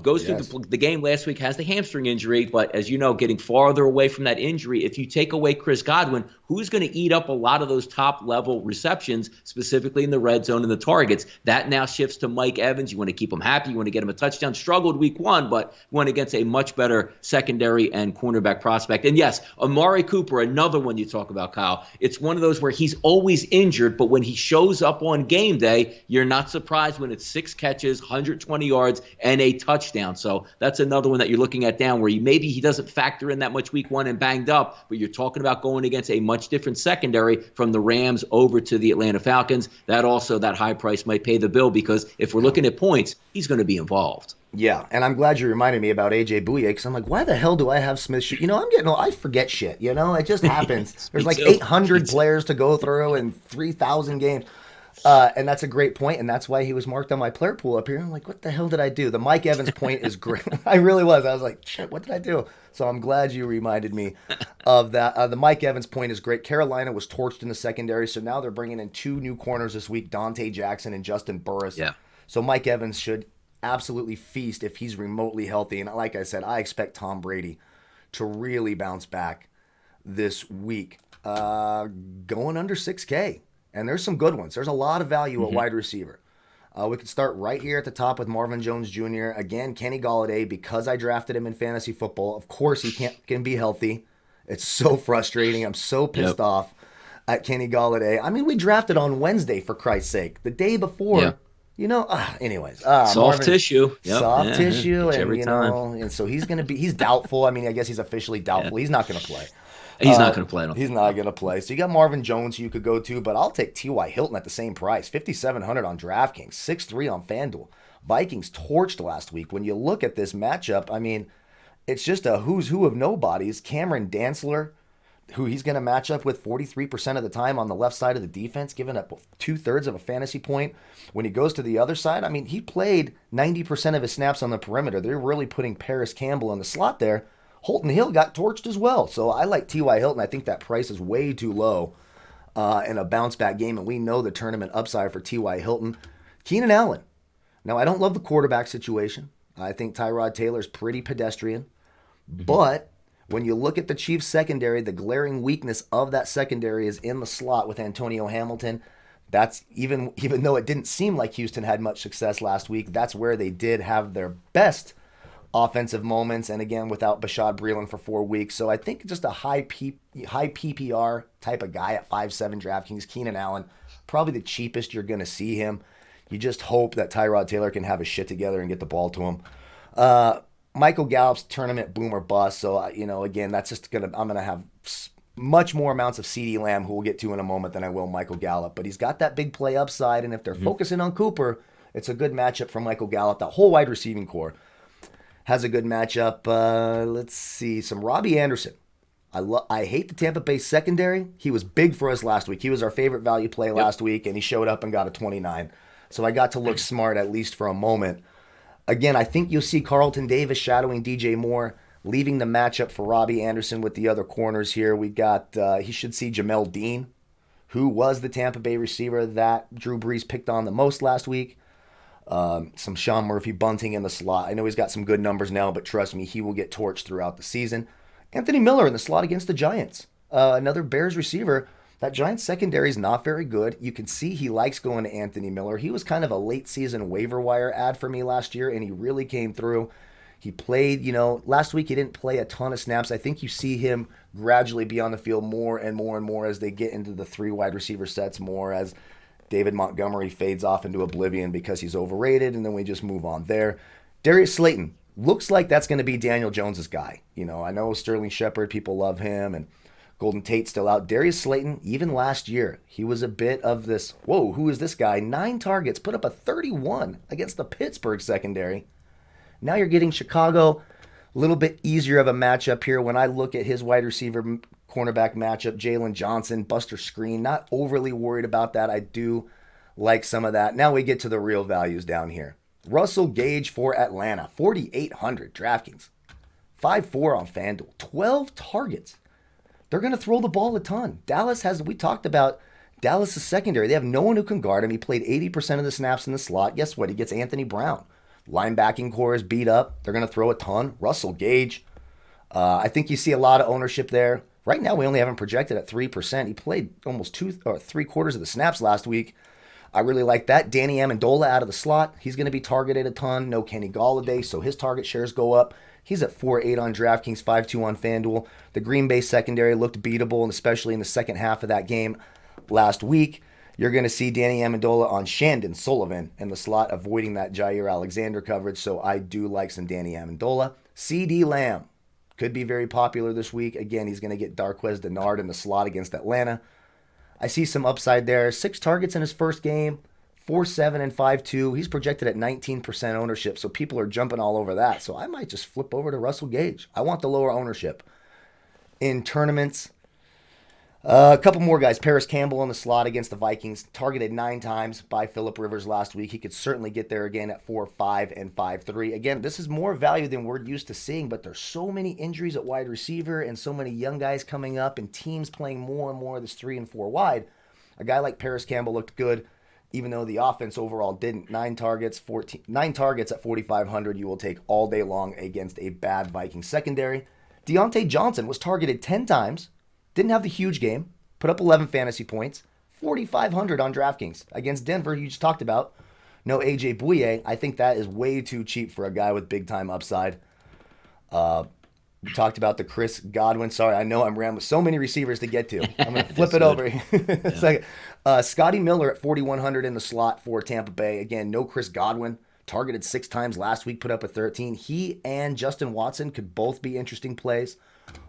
Goes through the game last week, has the hamstring injury, but as you know, getting farther away from that injury, if you take away Chris Godwin, who's going to eat up a lot of those top-level receptions, specifically in the red zone and the targets? That now shifts to Mike Evans. You want to keep him happy. You want to get him a touchdown. Struggled week one, but went against a much better secondary and cornerback prospect. And yes, Amari Cooper, another one you talk about, Kyle. It's one of those where he's always injured, but when he shows up on game day, you're not surprised when it's 6 catches, 120 yards, and a touchdown. So that's another one that you're looking at down where maybe he doesn't factor in that much week one and banged up, but you're talking about going against a much different secondary from the Rams over to the Atlanta Falcons. That high price might pay the bill because if we're looking at points, he's going to be involved. Yeah, and I'm glad you reminded me about A.J. Bouye because I'm like, why the hell do I have Smith? I forget shit. It just happens. There's like 800 players to go through and 3,000 games. And that's a great point, and that's why he was marked on my player pool up here. I'm like, what the hell did I do? The Mike Evans point is great. I really was. I was like, shit, what did I do? So I'm glad you reminded me of that. The Mike Evans point is great. Carolina was torched in the secondary, so now they're bringing in 2 new corners this week, Dante Jackson and Justin Burris. Yeah. So Mike Evans should absolutely feast if he's remotely healthy. And like I said, I expect Tom Brady to really bounce back this week. Going under 6K. And there's some good ones. There's a lot of value at wide receiver. We could start right here at the top with Marvin Jones Jr. Again, Kenny Golladay, because I drafted him in fantasy football. Of course, he can be healthy. It's so frustrating. I'm so pissed off at Kenny Golladay. I mean, we drafted on Wednesday, for Christ's sake. The day before, anyways. Soft tissue. Soft tissue. And, and so he's doubtful. I mean, I guess he's officially doubtful. He's not going to play. He's not going to play. He's not going to play. So you got Marvin Jones who you could go to, but I'll take T.Y. Hilton at the same price. $5,700 on DraftKings, 6.3 on Fanduel. Vikings torched last week. When you look at this matchup, I mean, it's just a who's who of nobodies. Cameron Dantzler, who he's going to match up with 43% of the time on the left side of the defense, giving up 2/3 of a fantasy point. When he goes to the other side, I mean, he played 90% of his snaps on the perimeter. They're really putting Paris Campbell in the slot there. Holton Hill got torched as well. So I like T.Y. Hilton. I think that price is way too low in a bounce-back game, and we know the tournament upside for T.Y. Hilton. Keenan Allen. Now, I don't love the quarterback situation. I think Tyrod Taylor's pretty pedestrian. But when you look at the Chiefs secondary, the glaring weakness of that secondary is in the slot with Antonio Hamilton. That's even though it didn't seem like Houston had much success last week, that's where they did have their best offensive moments, and again, without Bashaud Breeland for 4 weeks. So I think just a high PPR type of guy at 5.7 DraftKings, Keenan Allen, probably the cheapest you're going to see him. You just hope that Tyrod Taylor can have his shit together and get the ball to him. Michael Gallup's tournament boom or bust. So, again, that's just I'm going to have much more amounts of CeeDee Lamb, who we'll get to in a moment, than I will Michael Gallup. But he's got that big play upside, and if they're focusing on Cooper, it's a good matchup for Michael Gallup. That whole wide receiving core has a good matchup. Let's see. Some Robbie Anderson. I hate the Tampa Bay secondary. He was big for us last week. He was our favorite value play last week, and he showed up and got a 29. So I got to look smart, at least for a moment. Again, I think you'll see Carlton Davis shadowing DJ Moore, leaving the matchup for Robbie Anderson with the other corners here. We got, he should see Jamel Dean, who was the Tampa Bay receiver that Drew Brees picked on the most last week. Some Sean Murphy bunting in the slot. I know he's got some good numbers now, but trust me, he will get torched throughout the season. Anthony Miller in the slot against the Giants. Another Bears receiver That Giants secondary is not very good. You can see he likes going to Anthony Miller. He was kind of a late season waiver wire ad for me last year, and he really came through. He played, last week he didn't play a ton of snaps. I think you see him gradually be on the field more and more and more as they get into the 3 wide receiver sets more, as David Montgomery fades off into oblivion because he's overrated, and then we just move on there. Darius Slayton looks like that's going to be Daniel Jones's guy. I know Sterling Shepard, people love him, and Golden Tate still out. Darius Slayton, even last year, he was a bit of this, whoa, who is this guy? 9 targets, put up a 31 against the Pittsburgh secondary. Now you're getting Chicago, a little bit easier of a matchup here. When I look at his wide receiver cornerback matchup, Jalen Johnson, Buster Screen, not overly worried about that. I do like some of that. Now we get to the real values down here. Russell Gage for Atlanta, 4,800 DraftKings, 5.4 on Fanduel, 12 targets. They're going to throw the ball a ton. We talked about Dallas' secondary. They have no one who can guard him. He played 80% of the snaps in the slot. Guess what? He gets Anthony Brown. Linebacking core is beat up. They're going to throw a ton. Russell Gage. I think you see a lot of ownership there. Right now, we only have him projected at 3%. He played almost 3/4 of the snaps last week. I really like that. Danny Amendola out of the slot. He's going to be targeted a ton. No Kenny Golladay, so his target shares go up. He's at 4.8 on DraftKings, 5.2 on FanDuel. The Green Bay secondary looked beatable, and especially in the second half of that game last week. You're going to see Danny Amendola on Shandon Sullivan in the slot, avoiding that Jair Alexander coverage, so I do like some Danny Amendola. CeeDee Lamb could be very popular this week. Again, he's going to get Darqueze Dennard in the slot against Atlanta. I see some upside there. 6 targets in his first game. 4.7 and 5.2. He's projected at 19% ownership, so people are jumping all over that. So I might just flip over to Russell Gage. I want the lower ownership. In tournaments, a couple more guys. Paris Campbell in the slot against the Vikings, targeted 9 times by Phillip Rivers last week. He could certainly get there again at 4.5 and 5.3. Again, this is more value than we're used to seeing, but there's so many injuries at wide receiver and so many young guys coming up and teams playing more and more of this 3 and 4 wide. A guy like Paris Campbell looked good, even though the offense overall didn't. 9 targets at 4,500 you will take all day long against a bad Vikings secondary. Deontay Johnson was targeted 10 times, didn't have the huge game, put up 11 fantasy points, 4,500 on DraftKings against Denver, you just talked about. No AJ Bouye. I think that is way too cheap for a guy with big-time upside. We talked about the Chris Godwin. Sorry, I know I'm rambling. So many receivers to get to. I'm going to flip it over. Scotty Miller at 4,100 in the slot for Tampa Bay. Again, no Chris Godwin. Targeted 6 times last week, put up a 13. He and Justin Watson could both be interesting plays.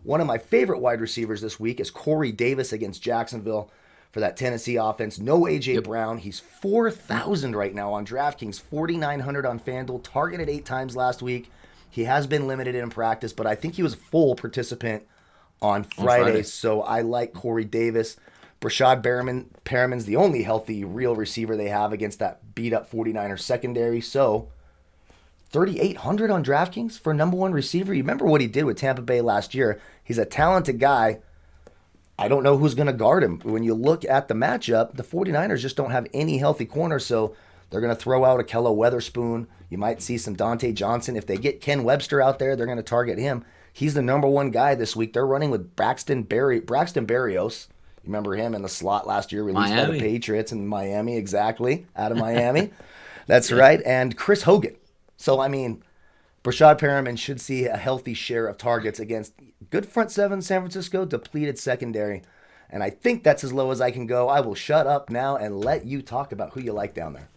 One of my favorite wide receivers this week is Corey Davis against Jacksonville for that Tennessee offense. No A.J. Brown. He's 4,000 right now on DraftKings, 4,900 on FanDuel. Targeted 8 times last week. He has been limited in practice, but I think he was a full participant on Friday. So I like Corey Davis. Brashad Perriman's the only healthy real receiver they have against that beat-up 49ers secondary. So 3,800 on DraftKings for number 1 receiver. You remember what he did with Tampa Bay last year. He's a talented guy. I don't know who's going to guard him. When you look at the matchup, the 49ers just don't have any healthy corners, so they're going to throw out Akello Weatherspoon. You might see some Dante Johnson. If they get Ken Webster out there, they're going to target him. He's the number 1 guy this week. They're running with Braxton Berrios. You remember him in the slot last year, released by the Patriots in Miami, exactly, out of Miami. That's right. And Chris Hogan. So, I mean, Brashad Perriman should see a healthy share of targets against good front 7 San Francisco, depleted secondary. And I think that's as low as I can go. I will shut up now and let you talk about who you like down there.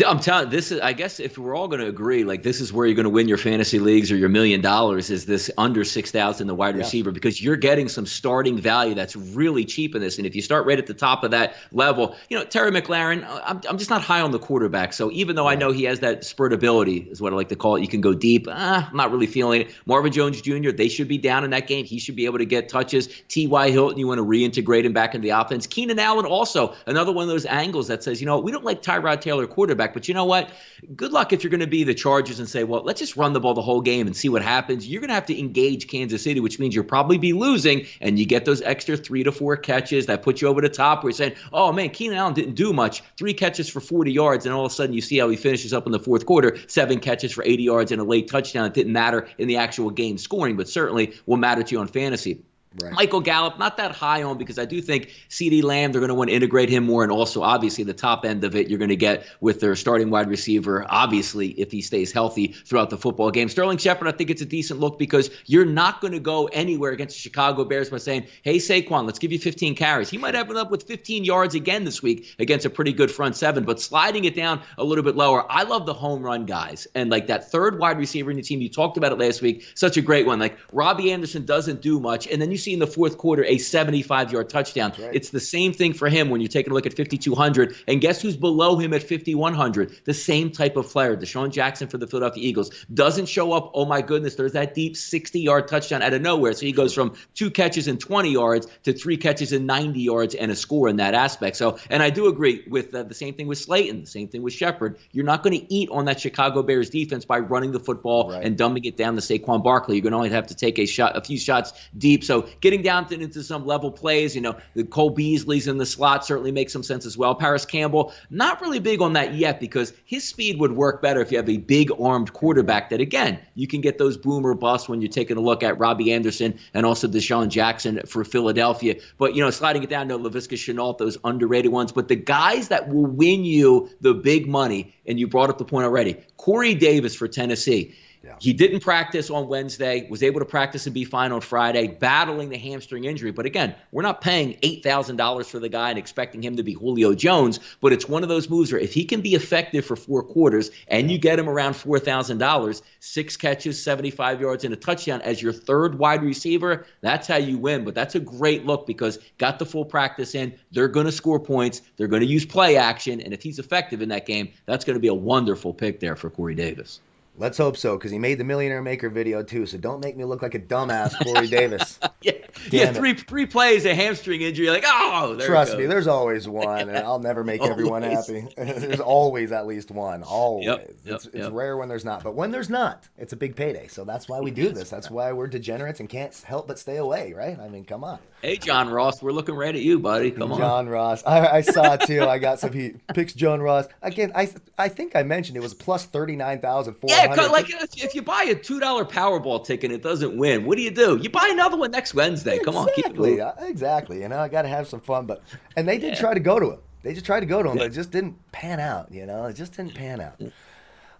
I'm telling this is, I guess if we're all going to agree, like this is where you're going to win your fantasy leagues or your $1 million is this under 6,000, the wide receiver, because you're getting some starting value that's really cheap in this. And if you start right at the top of that level, Terry McLaurin, I'm just not high on the quarterback. So even though I know he has that spurt ability is what I like to call it, you can go deep. I'm not really feeling it. Marvin Jones Jr., they should be down in that game. He should be able to get touches. T.Y. Hilton, you want to reintegrate him back into the offense. Keenan Allen also, another one of those angles that says, we don't like Tyrod Taylor quarterback. But you know what? Good luck if you're going to be the Chargers and say, well, let's just run the ball the whole game and see what happens. You're going to have to engage Kansas City, which means you'll probably be losing, and you get those extra 3 to 4 catches that put you over the top where you're saying, oh, man, Keenan Allen didn't do much. 3 catches for 40 yards, and all of a sudden you see how he finishes up in the fourth quarter, 7 catches for 80 yards and a late touchdown. It didn't matter in the actual game scoring, but certainly will matter to you on fantasy. Right. Michael Gallup, not that high on, because I do think CeeDee Lamb, they're going to want to integrate him more. And also, obviously, the top end of it, you're going to get with their starting wide receiver, obviously, if he stays healthy throughout the football game. Sterling Shepard, I think it's a decent look, because you're not going to go anywhere against the Chicago Bears by saying, hey, Saquon, let's give you 15 carries. He might have it up with 15 yards again this week against a pretty good front seven, but sliding it down a little bit lower. I love the home run guys. And like that third wide receiver in the team, you talked about it last week, such a great one. Like Robbie Anderson doesn't do much. And then you see in the fourth quarter a 75-yard touchdown. Right. It's the same thing for him when you're taking a look at 5,200. And guess who's below him at 5,100? The same type of player, Deshaun Jackson for the Philadelphia Eagles. Doesn't show up. Oh, my goodness, there's that deep 60-yard touchdown out of nowhere. So he goes from 2 catches and 20 yards to 3 catches and 90 yards and a score in that aspect. So, and I do agree with the same thing with Slayton, the same thing with Shepard. You're not going to eat on that Chicago Bears defense by running the football and dumbing it down to Saquon Barkley. You're going to only have to take a few shots deep. So getting down into some level plays, the Cole Beasley's in the slot certainly makes some sense as well. Paris Campbell, not really big on that yet, because his speed would work better if you have a big armed quarterback that, again, you can get those boomer busts when you're taking a look at Robbie Anderson and also Deshaun Jackson for Philadelphia. But, sliding it down to Laviska Shenault, those underrated ones. But the guys that will win you the big money, and you brought up the point already, Corey Davis for Tennessee. Yeah. He didn't practice on Wednesday, was able to practice and be fine on Friday, battling the hamstring injury. But again, we're not paying $8,000 for the guy and expecting him to be Julio Jones. But it's one of those moves where if he can be effective for 4 quarters and you get him around $4,000, 6 catches, 75 yards, and a touchdown as your third wide receiver, that's how you win. But that's a great look, because got the full practice in. They're going to score points. They're going to use play action. And if he's effective in that game, that's going to be a wonderful pick there for Corey Davis. Let's hope so, because he made the Millionaire Maker video too. So don't make me look like a dumbass, Corey Davis. Yeah, three plays, a hamstring injury. You're like, oh, trust me, there's always one, and I'll never make everyone happy. There's always at least one. Always. It's rare when there's not, but when there's not, it's a big payday. So that's why we do this. That's why we're degenerates and can't help but stay away, right? I mean, come on. Hey, John Ross, we're looking right at you, buddy. Come on. John Ross. I saw it too. I got some picks. John Ross. Again, I think I mentioned it was plus 39,400. Yeah, like if you buy a $2 Powerball ticket and it doesn't win, what do? You buy another one next Wednesday. Exactly. Come on, keep it moving. Exactly. I got to have some fun. And they did try to go to him. They just tried to go to him, but it just didn't pan out. It just didn't pan out.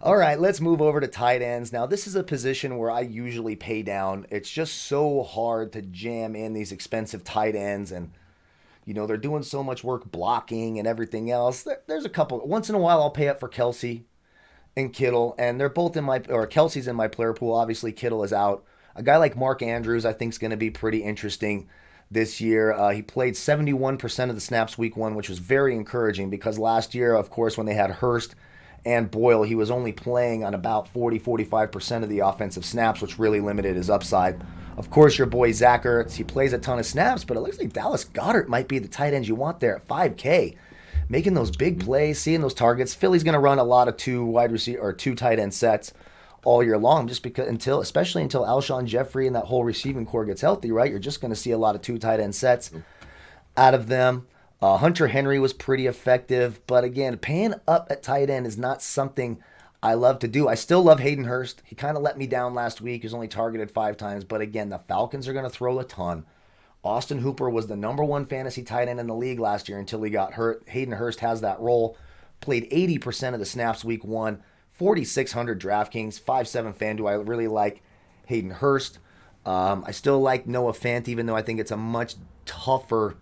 All right, let's move over to tight ends. Now, this is a position where I usually pay down. It's just so hard to jam in these expensive tight ends, and they're doing so much work blocking and everything else. There's a couple. Once in a while, I'll pay up for Kelsey and Kittle, and they're both Kelsey's in my player pool. Obviously, Kittle is out. A guy like Mark Andrews, I think, is going to be pretty interesting this year. He played 71% of the snaps week 1, which was very encouraging, because last year, of course, when they had Hurst and Boyle, he was only playing on about 40-45% of the offensive snaps, which really limited his upside. Of course, your boy Zach Ertz, he plays a ton of snaps, but it looks like Dallas Goedert might be the tight end you want there at $5K. Making those big plays, seeing those targets. Philly's going to run a lot of 2 tight end sets all year long, just because especially until Alshon Jeffrey and that whole receiving core gets healthy, right? You're just going to see a lot of 2 tight end sets out of them. Hunter Henry was pretty effective, but again, paying up at tight end is not something I love to do. I still love Hayden Hurst. He kind of let me down last week. He was only targeted 5 times, but again, the Falcons are going to throw a ton. Austin Hooper was the number 1 fantasy tight end in the league last year until he got hurt. Hayden Hurst has that role. Played 80% of the snaps week 1, 4,600 DraftKings, 5.7 Fanduel. I really like Hayden Hurst. I still like Noah Fant, even though I think it's a much tougher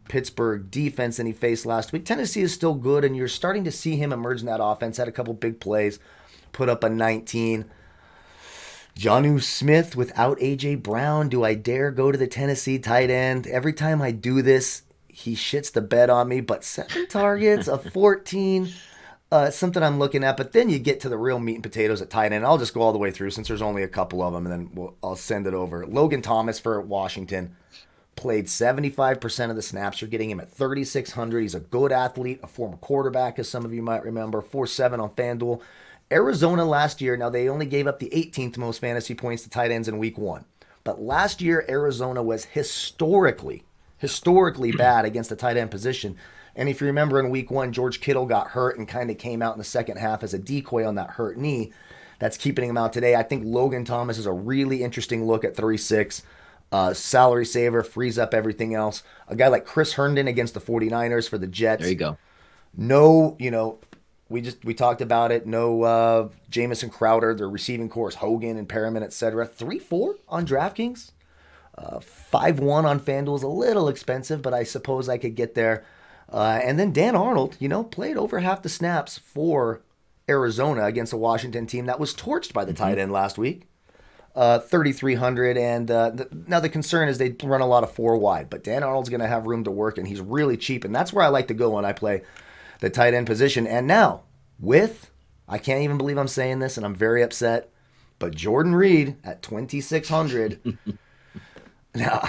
Pittsburgh defense than he faced last week. Tennessee is still good, and you're starting to see him emerge in that offense. Had a couple big plays, put up a 19. Jonnu Smith without A.J. Brown. Do I dare go to the Tennessee tight end? Every time I do this, he shits the bed on me, but 7 targets of 14, something I'm looking at. But then you get to the real meat and potatoes at tight end. I'll just go all the way through since there's only a couple of them, and then I'll send it over. Logan Thomas for Washington. Played 75% of the snaps. You're getting him at 3,600. He's a good athlete, a former quarterback, as some of you might remember. 4.7 on FanDuel. Arizona last year, now they only gave up the 18th most fantasy points to tight ends in week 1. But last year, Arizona was historically bad against the tight end position. And if you remember in week 1, George Kittle got hurt and kind of came out in the second half as a decoy on that hurt knee. That's keeping him out today. I think Logan Thomas is a really interesting look at 3.6. Salary saver, frees up everything else. A guy like Chris Herndon against the 49ers for the Jets. There you go. No, we talked about it. No Jamison Crowder, their receiving course, Hogan and Perriman, etc. 3-4 on DraftKings. 5-1 on Fanduel is a little expensive, but I suppose I could get there. And then Dan Arnold, played over half the snaps for Arizona against a Washington team that was torched by the tight end last week. 3,300. And now the concern is they run a lot of 4 wide, but Dan Arnold's going to have room to work, and he's really cheap. And that's where I like to go when I play the tight end position. And now I can't even believe I'm saying this, and I'm very upset, but Jordan Reed at 2,600. Now,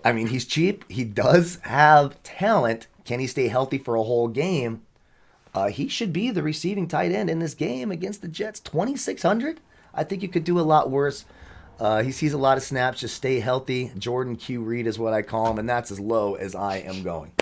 I mean, he's cheap. He does have talent. Can he stay healthy for a whole game? He should be the receiving tight end in this game against the Jets. 2,600? I think you could do a lot worse. He sees a lot of snaps. Just stay healthy. Jordan Q. Reed is what I call him, and that's as low as I am going.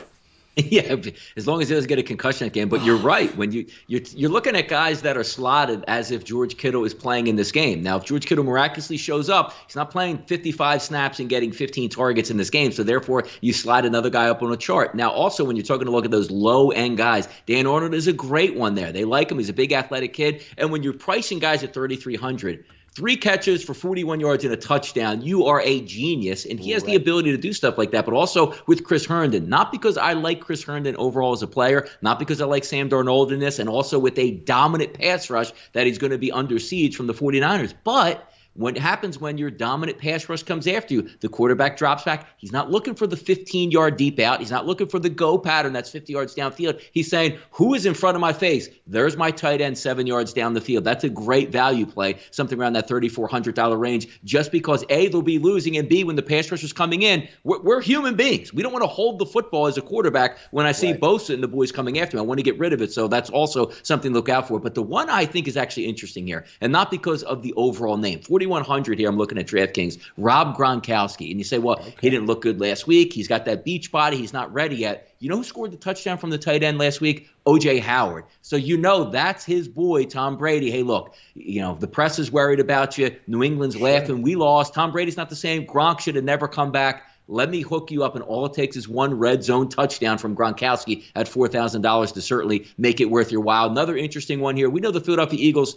Yeah, as long as he doesn't get a concussion that game. But you're right. When you're looking at guys that are slotted as if George Kittle is playing in this game. Now, if George Kittle miraculously shows up, he's not playing 55 snaps and getting 15 targets in this game. So therefore, you slide another guy up on a chart. Now, also, when you're talking to look at those low-end guys, Dan Arnold is a great one there. They like him. He's a big athletic kid. And when you're pricing guys at 3,300, 3 catches for 41 yards and a touchdown, you are a genius. And he has the ability to do stuff like that. But also with Chris Herndon, not because I like Chris Herndon overall as a player, not because I like Sam Darnold in this, and also with a dominant pass rush that he's going to be under siege from the 49ers. But what happens when your dominant pass rush comes after you? The quarterback drops back. He's not looking for the 15-yard deep out. He's not looking for the go pattern that's 50 yards downfield. He's saying, who is in front of my face? There's my tight end 7 yards down the field. That's a great value play, something around that $3,400 range, just because, A, they'll be losing, and B, when the pass rush is coming in, we're human beings. We don't want to hold the football as a quarterback when I see Bosa and the boys coming after me. I want to get rid of it, so that's also something to look out for. But the one I think is actually interesting here, and not because of the overall name, 4,100 here, I'm looking at DraftKings, Rob Gronkowski. And you say, well, he didn't look good last week. He's got that beach body. He's not ready yet. You know who scored the touchdown from the tight end last week? O.J. Howard. So that's his boy, Tom Brady. Hey, look, the press is worried about you. New England's laughing. We lost. Tom Brady's not the same. Gronk should have never come back. Let me hook you up, and all it takes is one red zone touchdown from Gronkowski at $4,000 to certainly make it worth your while. Another interesting one here. We know the Philadelphia Eagles,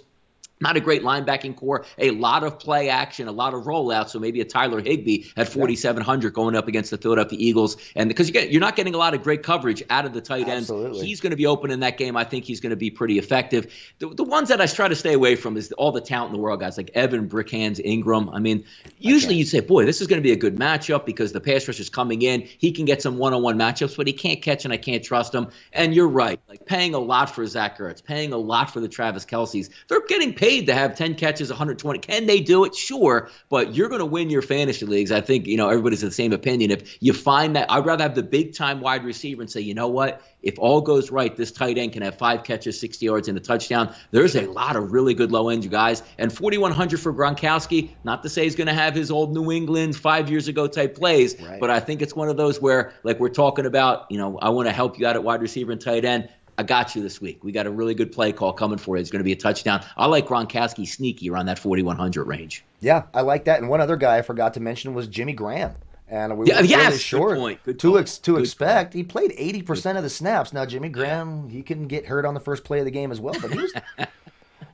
not a great linebacking core, a lot of play action, a lot of rollouts, so maybe a Tyler Higbee at 4,700 going up against the Philadelphia Eagles. And because you're not getting a lot of great coverage out of the tight ends, he's going to be open in that game. I think he's going to be pretty effective. The ones that I try to stay away from is all the talent in the world, guys, like Evan Brickhands, Ingram. I mean, usually you say, boy, this is going to be a good matchup because the pass rush is coming in. He can get some one-on-one matchups, but he can't catch and I can't trust him. And you're right, like paying a lot for Zach Ertz, paying a lot for the Travis Kelce's. They're getting paid to have 10 catches, 120. Can they do it? Sure, but you're going to win your fantasy leagues. I think, everybody's of the same opinion. If you find that, I'd rather have the big-time wide receiver and say, you know what? If all goes right, this tight end can have 5 catches, 60 yards, and a touchdown. There's a lot of really good low-end guys. And 4,100 for Gronkowski, not to say he's going to have his old New England 5 years ago type plays, but I think it's one of those where, like we're talking about, I want to help you out at wide receiver and tight end. I got you this week. We got a really good play call coming for you. It's going to be a touchdown. I like Gronkowski sneaky around that 4,100 range. Yeah, I like that. And one other guy I forgot to mention was Jimmy Graham. And we were really short to expect. He played 80% of the snaps. Now, Jimmy Graham, he can get hurt on the first play of the game as well, but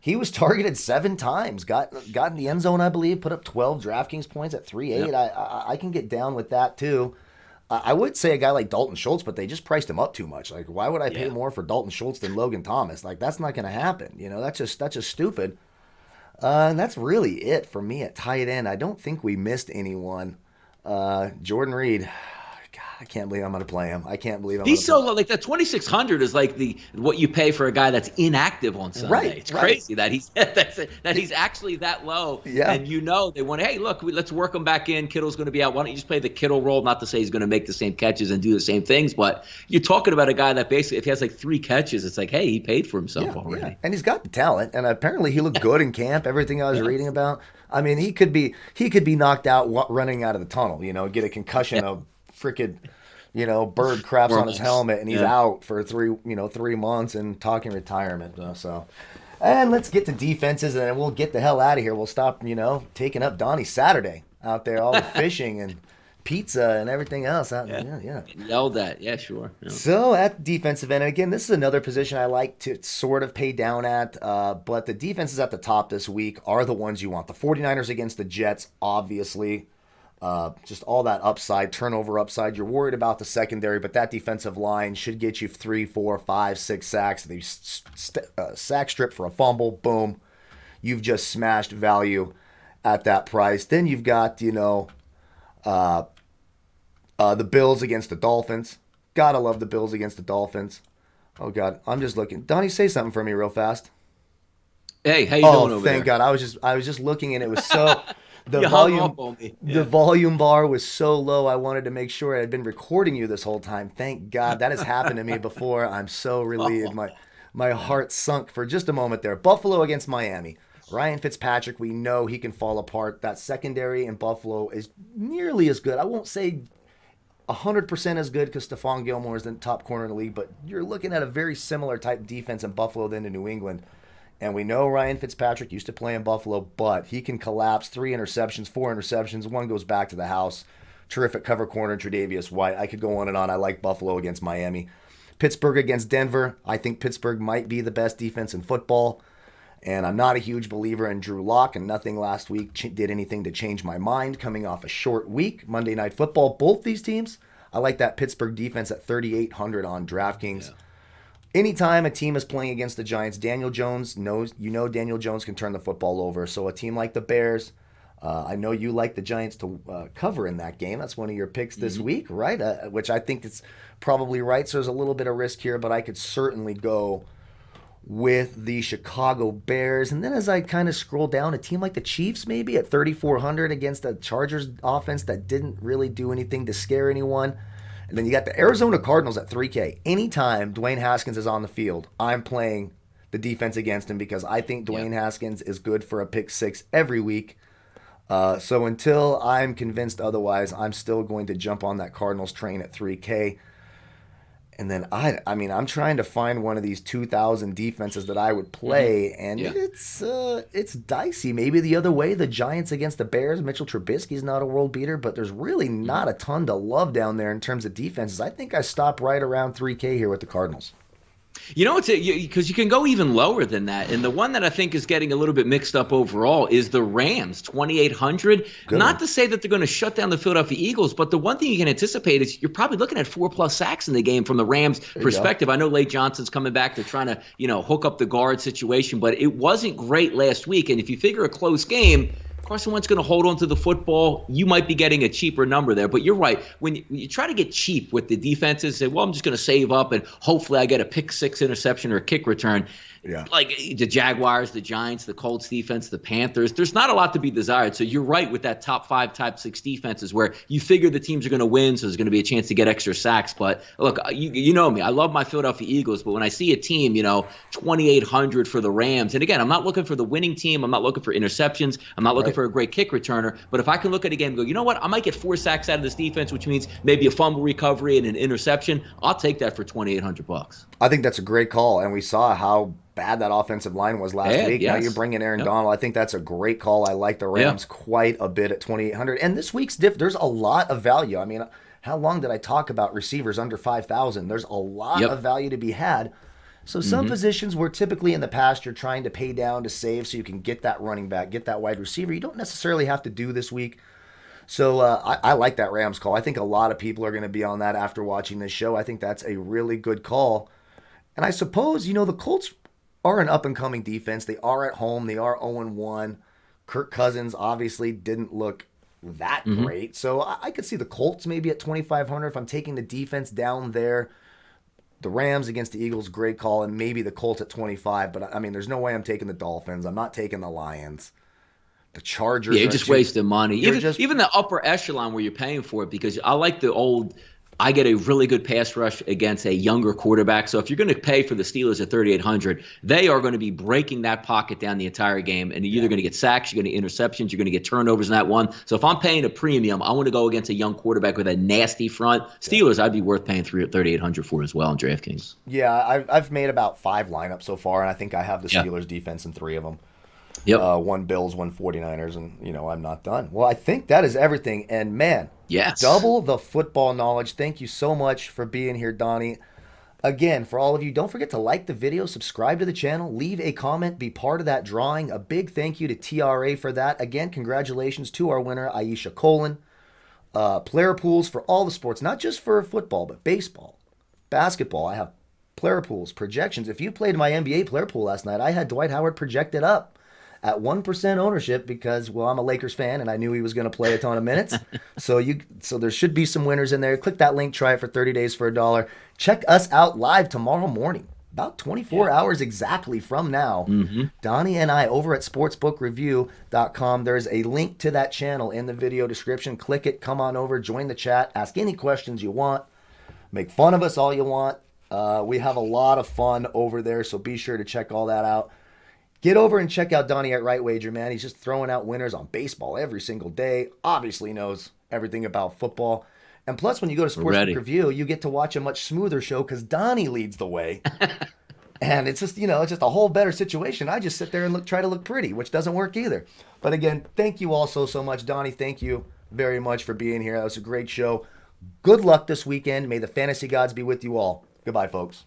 he was targeted 7 times, got in the end zone, I believe, put up 12 DraftKings points at 3.8. I can get down with that too. I would say a guy like Dalton Schultz, but they just priced him up too much. Like, why would I pay more for Dalton Schultz than Logan Thomas? Like, that's not going to happen. That's just stupid. And that's really it for me at tight end. I don't think we missed anyone. Jordan Reed. God, I can't believe I'm going to play him. I can't believe he's so low. Like that 2,600 is like what you pay for a guy that's inactive on Sunday. Right, it's crazy that he's actually that low. Yeah. And they want, hey, look, let's work him back in. Kittle's going to be out. Why don't you just play the Kittle role? Not to say he's going to make the same catches and do the same things, but you're talking about a guy that basically, if he has like 3 catches, it's like, hey, he paid for himself already. Yeah. And he's got the talent, and apparently he looked good in camp. Everything I was reading about. I mean, he could be knocked out running out of the tunnel. Get a concussion of frickin', bird craps on his helmet, and he's out for 3 months and talking retirement. And let's get to defenses, and then we'll get the hell out of here. We'll stop, taking up Donnie's Saturday. out there, all the fishing and pizza and everything else. Yeah. Yelled at. Yeah, sure. Yeah. So at defensive end, and again, this is another position I like to sort of pay down at, but the defenses at the top this week are the ones you want. The 49ers against the Jets, obviously. Just all that upside, turnover upside. You're worried about the secondary, but that defensive line should get you 3, 4, 5, 6 sacks. They sack strip for a fumble, boom. You've just smashed value at that price. Then you've got, the Bills against the Dolphins. Gotta love the Bills against the Dolphins. Oh, God. I'm just looking. Donnie, say something for me real fast. Hey, how you doing over there? Oh, thank God. I was just looking, and it was so... The you volume, hung up on me. Yeah. The volume bar was so low. I wanted to make sure I had been recording you this whole time. Thank God. That has happened to me before. I'm so relieved. My heart sunk for just a moment there. Buffalo against Miami. Ryan Fitzpatrick, we know he can fall apart. That secondary in Buffalo is nearly as good. I won't say 100% as good because Stephon Gilmore is the top corner in the league, but you're looking at a very similar type defense in Buffalo than in New England. And we know Ryan Fitzpatrick used to play in Buffalo, but he can collapse 3 interceptions, 4 interceptions. One goes back to the house. Terrific cover corner, Tre'Davious White. I could go on and on. I like Buffalo against Miami. Pittsburgh against Denver. I think Pittsburgh might be the best defense in football. And I'm not a huge believer in Drew Lock, and nothing last week did anything to change my mind coming off a short week. Monday Night Football, both these teams. I like that Pittsburgh defense at 3,800 on DraftKings. Yeah. Anytime a team is playing against the Giants, Daniel Jones knows, Daniel Jones can turn the football over. So a team like the Bears, I know you like the Giants to cover in that game. That's one of your picks this week, right? Which I think is probably right. So there's a little bit of risk here, but I could certainly go with the Chicago Bears. And then as I kind of scroll down, a team like the Chiefs maybe at 3,400 against the Chargers offense that didn't really do anything to scare anyone. And then you got the Arizona Cardinals at 3K. Anytime Dwayne Haskins is on the field, I'm playing the defense against him because I think Dwayne Haskins is good for a pick 6 every week. So until I'm convinced otherwise, I'm still going to jump on that Cardinals train at 3K. And then I'm trying to find one of these 2,000 defenses that I would play, and it's dicey. Maybe the other way, the Giants against the Bears. Mitchell Trubisky's not a world beater, but there's really not a ton to love down there in terms of defenses. I think I stop right around 3K here with the Cardinals. You know, it's because you can go even lower than that. And the one that I think is getting a little bit mixed up overall is the Rams, 2,800. Not to say that they're going to shut down the Philadelphia Eagles, but the one thing you can anticipate is you're probably looking at 4+ sacks in the game from the Rams' perspective. I know Lake Johnson's coming back. They're trying to, hook up the guard situation, but it wasn't great last week. And if you figure a close game, Carson Wentz going to hold on to the football. You might be getting a cheaper number there. But you're right. When you try to get cheap with the defenses, say, well, I'm just going to save up and hopefully I get a pick 6 interception or a kick return. Yeah. Like the Jaguars, the Giants, the Colts defense, the Panthers, there's not a lot to be desired. So you're right with that top 5, top 6 defenses where you figure the teams are going to win, so there's going to be a chance to get extra sacks. But look, you know me. I love my Philadelphia Eagles, but when I see a team, 2,800 for the Rams, and again, I'm not looking for the winning team. I'm not looking for interceptions. I'm not looking for a great kick returner. But if I can look at a game and go, you know what? I might get 4 sacks out of this defense, which means maybe a fumble recovery and an interception. I'll take that for $2,800. I think that's a great call, and we saw how bad that offensive line was last week. Yes. Now you're bringing Aaron Donald. I think that's a great call. I like the Rams quite a bit at 2,800. And this week's there's a lot of value. I mean, how long did I talk about receivers under 5,000? There's a lot of value to be had. So some positions where typically in the past you're trying to pay down to save so you can get that running back, get that wide receiver, you don't necessarily have to do this week. So I like that Rams call. I think a lot of people are going to be on that after watching this show. I think that's a really good call. And I suppose, the Colts are an up-and-coming defense. They are at home. They are 0-1. Kirk Cousins obviously didn't look that great. So I could see the Colts maybe at 2,500 if I'm taking the defense down there. The Rams against the Eagles, great call, and maybe the Colts at 25. But, there's no way I'm taking the Dolphins. I'm not taking the Lions. The Chargers. Yeah, you're just wasting money. Even the upper echelon where you're paying for it, because I like the old – I get a really good pass rush against a younger quarterback. So if you're going to pay for the Steelers at 3,800, they are going to be breaking that pocket down the entire game. And you're either going to get sacks, you're going to get interceptions, you're going to get turnovers in that one. So if I'm paying a premium, I want to go against a young quarterback with a nasty front. Steelers, I'd be worth paying 3,800 for as well in DraftKings. Yeah, I've made about 5 lineups so far, and I think I have the Steelers defense in 3 of them. Yep. One Bills, one 49ers, and, I'm not done. Well, I think that is everything. And, man, Yes. double the football knowledge. Thank you so much for being here, Donnie. Again, for all of you, don't forget to like the video, subscribe to the channel, leave a comment, be part of that drawing. A big thank you to TRA for that. Again, congratulations to our winner, Aisha Colin. Player pools for all the sports, not just for football, but baseball, basketball. I have player pools, projections. If you played my NBA player pool last night, I had Dwight Howard projected up at 1% ownership because, well, I'm a Lakers fan and I knew he was going to play a ton of minutes. So there should be some winners in there. Click that link, try it for 30 days for $1. Check us out live tomorrow morning, about 24 hours exactly from now. Donnie and I over at sportsbookreview.com. There's a link to that channel in the video description. Click it, come on over, join the chat, ask any questions you want, make fun of us all you want. We have a lot of fun over there, so be sure to check all that out. Get over and check out Donnie at Right Wager, man. He's just throwing out winners on baseball every single day. Obviously knows everything about football. And plus, when you go to Sportsbook Review, you get to watch a much smoother show because Donnie leads the way. And it's just, it's just a whole better situation. I just sit there and try to look pretty, which doesn't work either. But again, thank you all so much. Donnie, thank you very much for being here. That was a great show. Good luck this weekend. May the fantasy gods be with you all. Goodbye, folks.